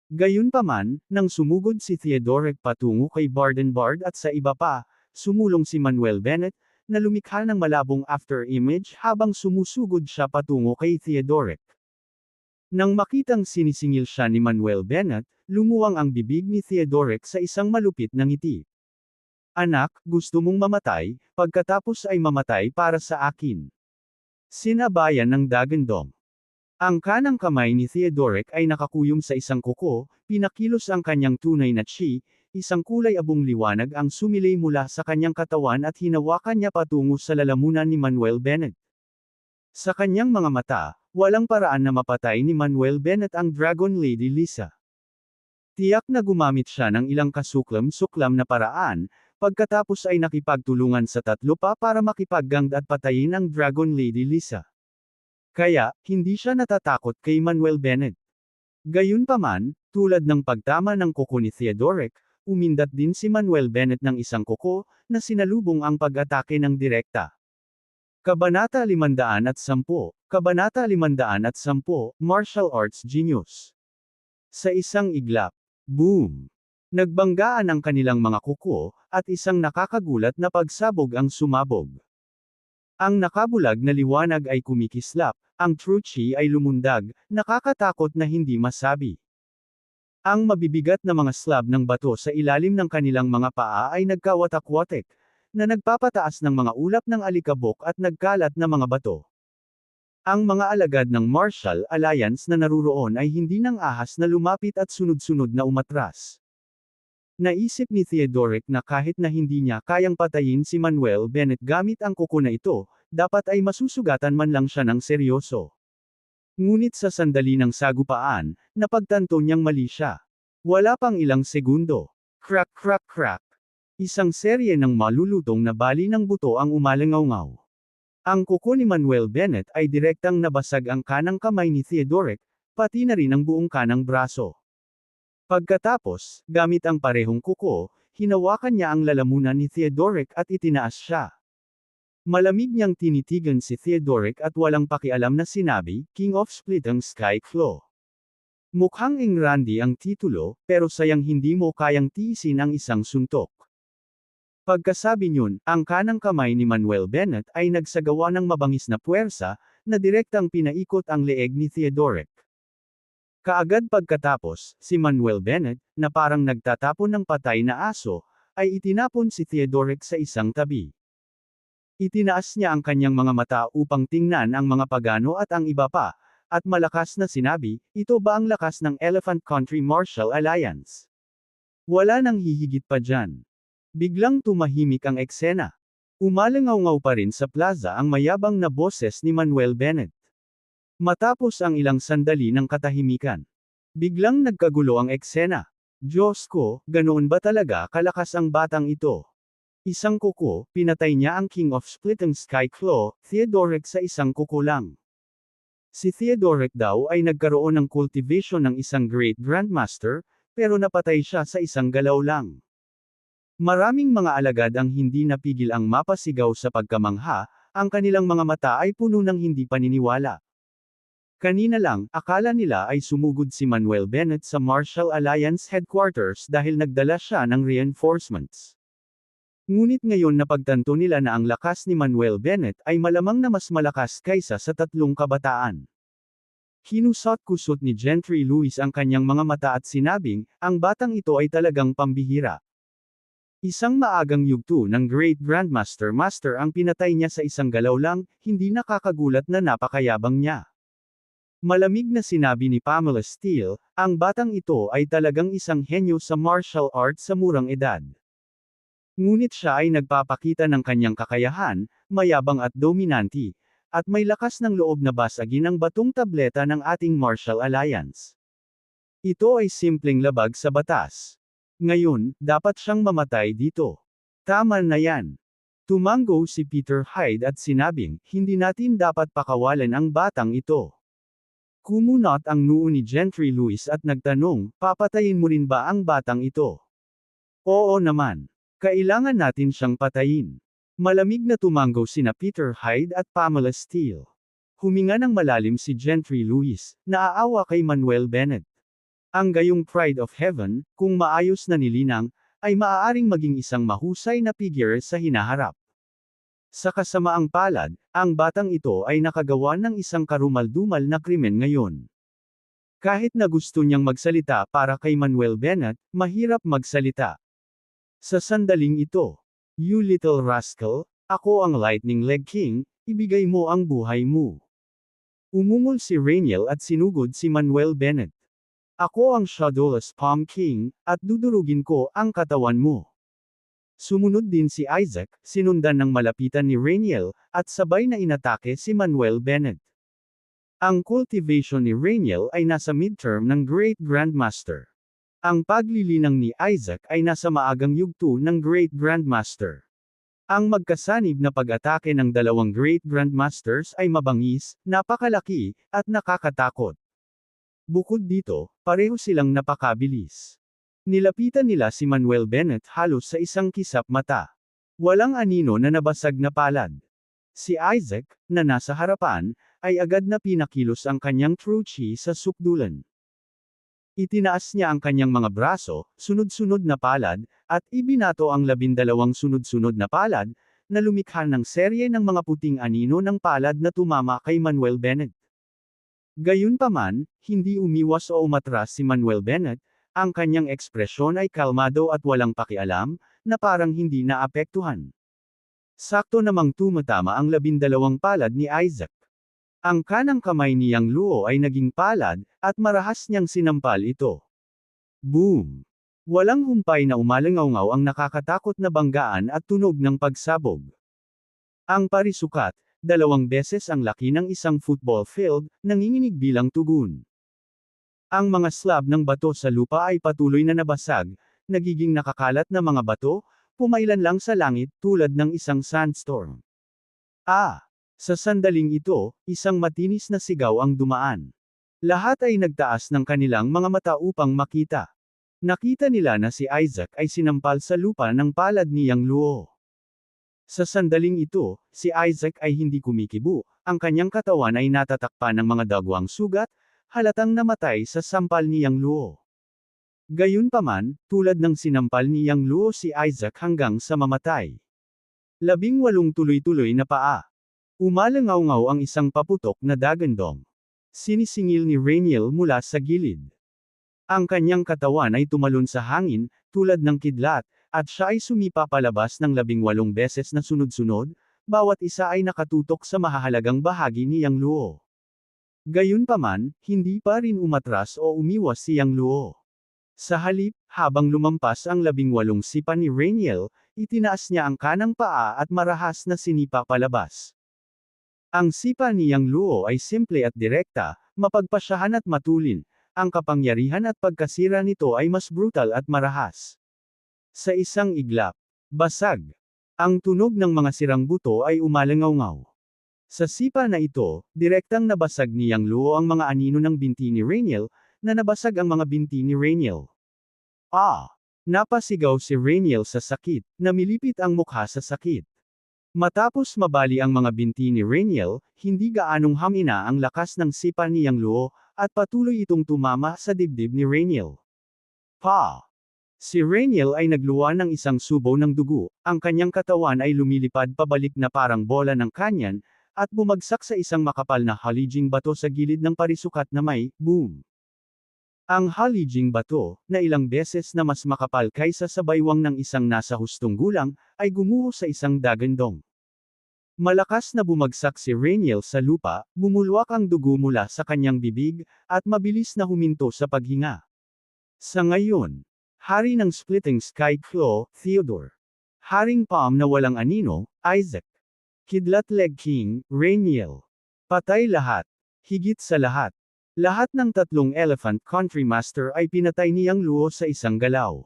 Gayunpaman, nang sumugod si Theodoric patungo kay Bard at sa iba pa, sumulong si Manuel Bennett, na lumikha ng malabong after-image habang sumusugod siya patungo kay Theodoric. Nang makitang sinisingil siya ni Manuel Bennett, lumuwang ang bibig ni Theodoric sa isang malupit na ngiti. Anak, gusto mong mamatay, pagkatapos ay mamatay para sa akin. Sinabayan ng dagandong. Ang kanang kamay ni Theodoric ay nakakuyom sa isang kuko, pinakilos ang kanyang tunay na chi, isang kulay abong liwanag ang sumilay mula sa kanyang katawan at hinawakan niya patungo sa lalamunan ni Manuel Bennett. Sa kanyang mga mata, walang paraan na mapatay ni Manuel Bennett ang Dragon Lady Lisa. Tiyak na gumamit siya ng ilang kasuklam-suklam na paraan, pagkatapos ay nakipagtulungan sa 3 pa para makipaggang at patayin ang Dragon Lady Lisa. Kaya, hindi siya natatakot kay Manuel Bennett. Gayunpaman, tulad ng pagtama ng kuko ni Theodoric, umindat din si Manuel Bennett ng isang kuko, na sinalubong ang pag-atake ng direkta. Kabanata 510, Kabanata 510, Martial Arts Genius. Sa isang iglap. Boom! Nagbanggaan ang kanilang mga kuko, at isang nakakagulat na pagsabog ang sumabog. Ang nakabulag na liwanag ay kumikislap, ang Truchi ay lumundag, nakakatakot na hindi masabi. Ang mabibigat na mga slab ng bato sa ilalim ng kanilang mga paa ay nagkawatak-watek, na nagpapataas ng mga ulap ng alikabok at nagkalat na mga bato. Ang mga alagad ng Marshall Alliance na naruroon ay hindi nang ahas na lumapit at sunod-sunod na umatras. Naisip ni Theodoric na kahit na hindi niya kayang patayin si Manuel Bennett gamit ang kuko na ito, dapat ay masusugatan man lang siya ng seryoso. Ngunit sa sandali ng sagupaan, napagtanto niyang mali siya. Wala pang ilang segundo. Crack crack crack. Isang serye ng malulutong na bali ng buto ang umalangaw-ngaw. Ang kuko ni Manuel Bennett ay direktang nabasag ang kanang kamay ni Theodoric, pati na rin ang buong kanang braso. Pagkatapos, gamit ang parehong kuko, hinawakan niya ang lalamunan ni Theodoric at itinaas siya. Malamig niyang tinitigan si Theodoric at walang pakialam na sinabi, King of Split ang Sky Claw. Mukhang engrandi ang titulo, pero sayang hindi mo kayang tiisin ang isang suntok. Pagkasabi niyon, ang kanang kamay ni Manuel Bennett ay nagsagawa ng mabangis na puwersa, na direktang pinaikot ang leeg ni Theodoric. Kaagad pagkatapos, si Manuel Bennett, na parang nagtatapon ng patay na aso, ay itinapon si Theodoric sa isang tabi. Itinaas niya ang kanyang mga mata upang tingnan ang mga pagano at ang iba pa, at malakas na sinabi, ito ba ang lakas ng Elephant Country Martial Alliance? Wala nang hihigit pa dyan. Biglang tumahimik ang eksena. Umalangaw-ngaw pa rin sa plaza ang mayabang na boses ni Manuel Bennett. Matapos ang ilang sandali ng katahimikan, biglang nagkagulo ang eksena. Diyos ko, ganoon ba talaga kalakas ang batang ito? Isang kuko, pinatay niya ang King of Split ang Sky Claw, Theodoric sa isang kuko lang. Si Theodoric daw ay nagkaroon ng cultivation ng isang Great Grandmaster, pero napatay siya sa isang galaw lang. Maraming mga alagad ang hindi napigil ang mapasigaw sa pagkamangha, ang kanilang mga mata ay puno ng hindi paniniwala. Kanina lang, akala nila ay sumugod si Manuel Bennett sa Martial Alliance Headquarters dahil nagdala siya ng reinforcements. Ngunit ngayon napagtanto nila na ang lakas ni Manuel Bennett ay malamang na mas malakas kaysa sa tatlong kabataan. Kinusot-kusot ni Gentry Lewis ang kanyang mga mata at sinabing, ang batang ito ay talagang pambihira. Isang maagang yugto ng Great Grandmaster Master ang pinatay niya sa isang galaw lang, hindi nakakagulat na napakayabang niya. Malamig na sinabi ni Pamela Steele, ang batang ito ay talagang isang henyo sa martial arts sa murang edad. Ngunit siya ay nagpapakita ng kanyang kakayahan, mayabang at dominanti, at may lakas ng loob na basagin ang batong tableta ng ating Martial Alliance. Ito ay simpleng labag sa batas. Ngayon, dapat siyang mamatay dito. Tama na yan. Tumango si Peter Hyde at sinabing, hindi natin dapat pakawalan ang batang ito. Kumunot ang noo ni Gentry Lewis at nagtanong, papatayin mo rin ba ang batang ito? Oo naman. Kailangan natin siyang patayin. Malamig na tumango sina Peter Hyde at Pamela Steele. Huminga ng malalim si Gentry Lewis, naaawa kay Manuel Bennett. Ang gayong Pride of Heaven, kung maayos na nilinang, ay maaaring maging isang mahusay na figure sa hinaharap. Sa kasamaang palad, ang batang ito ay nakagawa ng isang karumal-dumal na krimen ngayon. Kahit na gusto niyang magsalita para kay Manuel Bennett, mahirap magsalita. Sa sandaling ito, you little rascal, ako ang Lightning Leg King, ibigay mo ang buhay mo. Umungol si Rainiel at sinugod si Manuel Bennett. Ako ang Shadowless Palm King, at dudurugin ko ang katawan mo. Sumunod din si Isaac, sinundan ng malapitan ni Rainiel, at sabay na inatake si Manuel Bennett. Ang cultivation ni Rainiel ay nasa midterm ng Great Grandmaster. Ang paglilinang ni Isaac ay nasa maagang yugto ng Great Grandmaster. Ang magkasanib na pag-atake ng dalawang Great Grandmasters ay mabangis, napakalaki, at nakakatakot. Bukod dito, pareho silang napakabilis. Nilapitan nila si Manuel Bennett halos sa isang kisap mata. Walang anino na nabasag na palad. Si Isaac, na nasa harapan, ay agad na pinakilos ang kanyang Truchi sa sukdulan. Itinaas niya ang kanyang mga braso, sunod-sunod na palad, at ibinato ang 12 sunod-sunod na palad, na lumikha ng serye ng mga puting anino ng palad na tumama kay Manuel Bennett. Gayunpaman, hindi umiwas o umatras si Manuel Bennett, ang kanyang ekspresyon ay kalmado at walang pakialam, na parang hindi naapektuhan. Sakto namang tumatama ang 12 palad ni Isaac. Ang kanang kamay ni Yang Luo ay naging palad, at marahas niyang sinampal ito. Boom! Walang humpay na umalangaw ang nakakatakot na banggaan at tunog ng pagsabog. Ang parisukat, 2 beses ang laki ng isang football field, nanginginig bilang tugon. Ang mga slab ng bato sa lupa ay patuloy na nabasag, nagiging nakakalat na mga bato, pumailan lang sa langit tulad ng isang sandstorm. Sa sandaling ito, isang matinis na sigaw ang dumaan. Lahat ay nagtaas ng kanilang mga mata upang makita. Nakita nila na si Isaac ay sinampal sa lupa ng palad ni Yang Luo. Sa sandaling ito, si Isaac ay hindi kumikibo, ang kanyang katawan ay natatakpan ng mga dagwang sugat, halatang namatay sa sampal ni Yang Luo. Gayunpaman, tulad ng sinampal ni Yang Luo si Isaac hanggang sa mamatay. 18 tuloy-tuloy na paa. Umalangaw ang isang paputok na dagandong. Sinisingil ni Rainiel mula sa gilid. Ang kanyang katawan ay tumalon sa hangin, tulad ng kidlat, at siya ay sumipa palabas ng 18 beses na sunod-sunod, bawat isa ay nakatutok sa mahahalagang bahagi ni Yang Luo. Gayunpaman, hindi pa rin umatras o umiwas si Yang Luo. Sa halip, habang lumampas ang 18 sipa ni Rainiel, itinaas niya ang kanang paa at marahas na sinipa palabas. Ang sipa ni Yang Luo ay simple at direkta, mapagpasyahan at matulin, ang kapangyarihan at pagkasira nito ay mas brutal at marahas. Sa isang iglap, basag. Ang tunog ng mga sirang buto ay umalangaw. Sa sipa na ito, direktang nabasag ni Yang Luo ang mga anino ng binti ni Rainiel, na nabasag ang mga binti ni Rainiel. Napasigaw si Rainiel sa sakit, namilipit ang mukha sa sakit. Matapos mabali ang mga binti ni Rainiel, hindi gaanong hamina ang lakas ng sipa ni Yang Luo, at patuloy itong tumama sa dibdib ni Rainiel. Si Rainiel ay nagluwa ng isang subo ng dugo, ang kanyang katawan ay lumilipad pabalik na parang bola ng kanyan, at bumagsak sa isang makapal na halijing bato sa gilid ng parisukat na may boom. Ang halijing bato, na ilang beses na mas makapal kaysa sa baywang ng isang nasa hustong gulang, ay gumuho sa isang dagandong. Malakas na bumagsak si Rainiel sa lupa, bumulwak ang dugo mula sa kanyang bibig, at mabilis na huminto sa paghinga. Sa ngayon, hari ng Splitting Sky Claw, Theodore. Haring Palm na walang anino, Isaac. Kidlat Leg King, Rainiel. Patay lahat. Higit sa lahat. Lahat ng 3 Elephant Country Master ay pinatay ni Yang Luo sa isang galaw.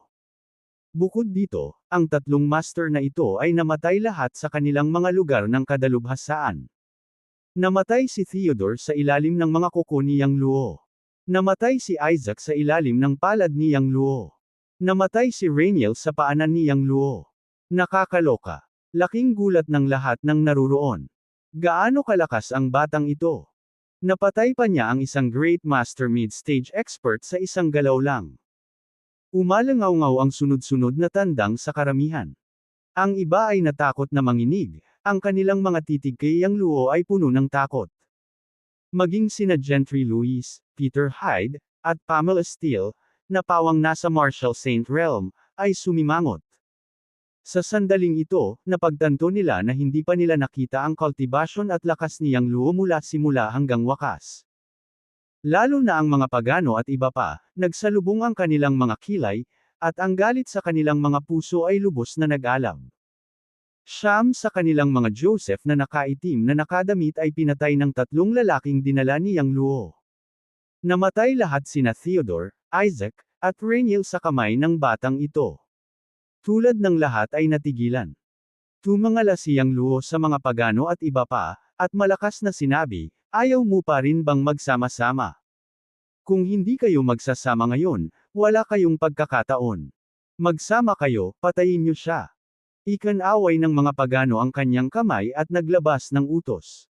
Bukod dito, ang 3 master na ito ay namatay lahat sa kanilang mga lugar ng kadalubhasaan. Namatay si Theodore sa ilalim ng mga kuko ni Yang Luo. Namatay si Isaac sa ilalim ng palad ni Yang Luo. Namatay si Rainiel sa paanan ni Yang Luo. Nakakaloka. Laking gulat ng lahat ng naruroon. Gaano kalakas ang batang ito? Napatay pa niya ang isang Great Master mid-stage expert sa isang galaw lang. Umalangaw ang sunod-sunod na tandang sa karamihan. Ang iba ay natakot na manginig, ang kanilang mga titig kay Yang Luo ay puno ng takot. Maging sina Gentry Lewis, Peter Hyde, at Pamela Steele, na pawang nasa Marshall Saint Realm, ay sumimangot. Sa sandaling ito, napagtanto nila na hindi pa nila nakita ang kultibasyon at lakas ni Yang Luo mula simula hanggang wakas. Lalo na ang mga pagano at iba pa, nagsalubong ang kanilang mga kilay, at ang galit sa kanilang mga puso ay lubos na nag-alab. 9 sa kanilang mga Joseph na nakaitim na nakadamit ay pinatay ng 3 lalaking dinala ni Yang Luo. Namatay lahat sina Theodore, Isaac, at Rainiel sa kamay ng batang ito. Tulad ng lahat ay natigilan. Tumangala si Yang Luo sa mga pagano at iba pa, at malakas na sinabi, "Ayaw mo pa rin bang magsama-sama? Kung hindi kayo magsasama ngayon, wala kayong pagkakataon. Magsama kayo, patayin niyo siya." Ikan-away ng mga pagano ang kanyang kamay at naglabas ng utos.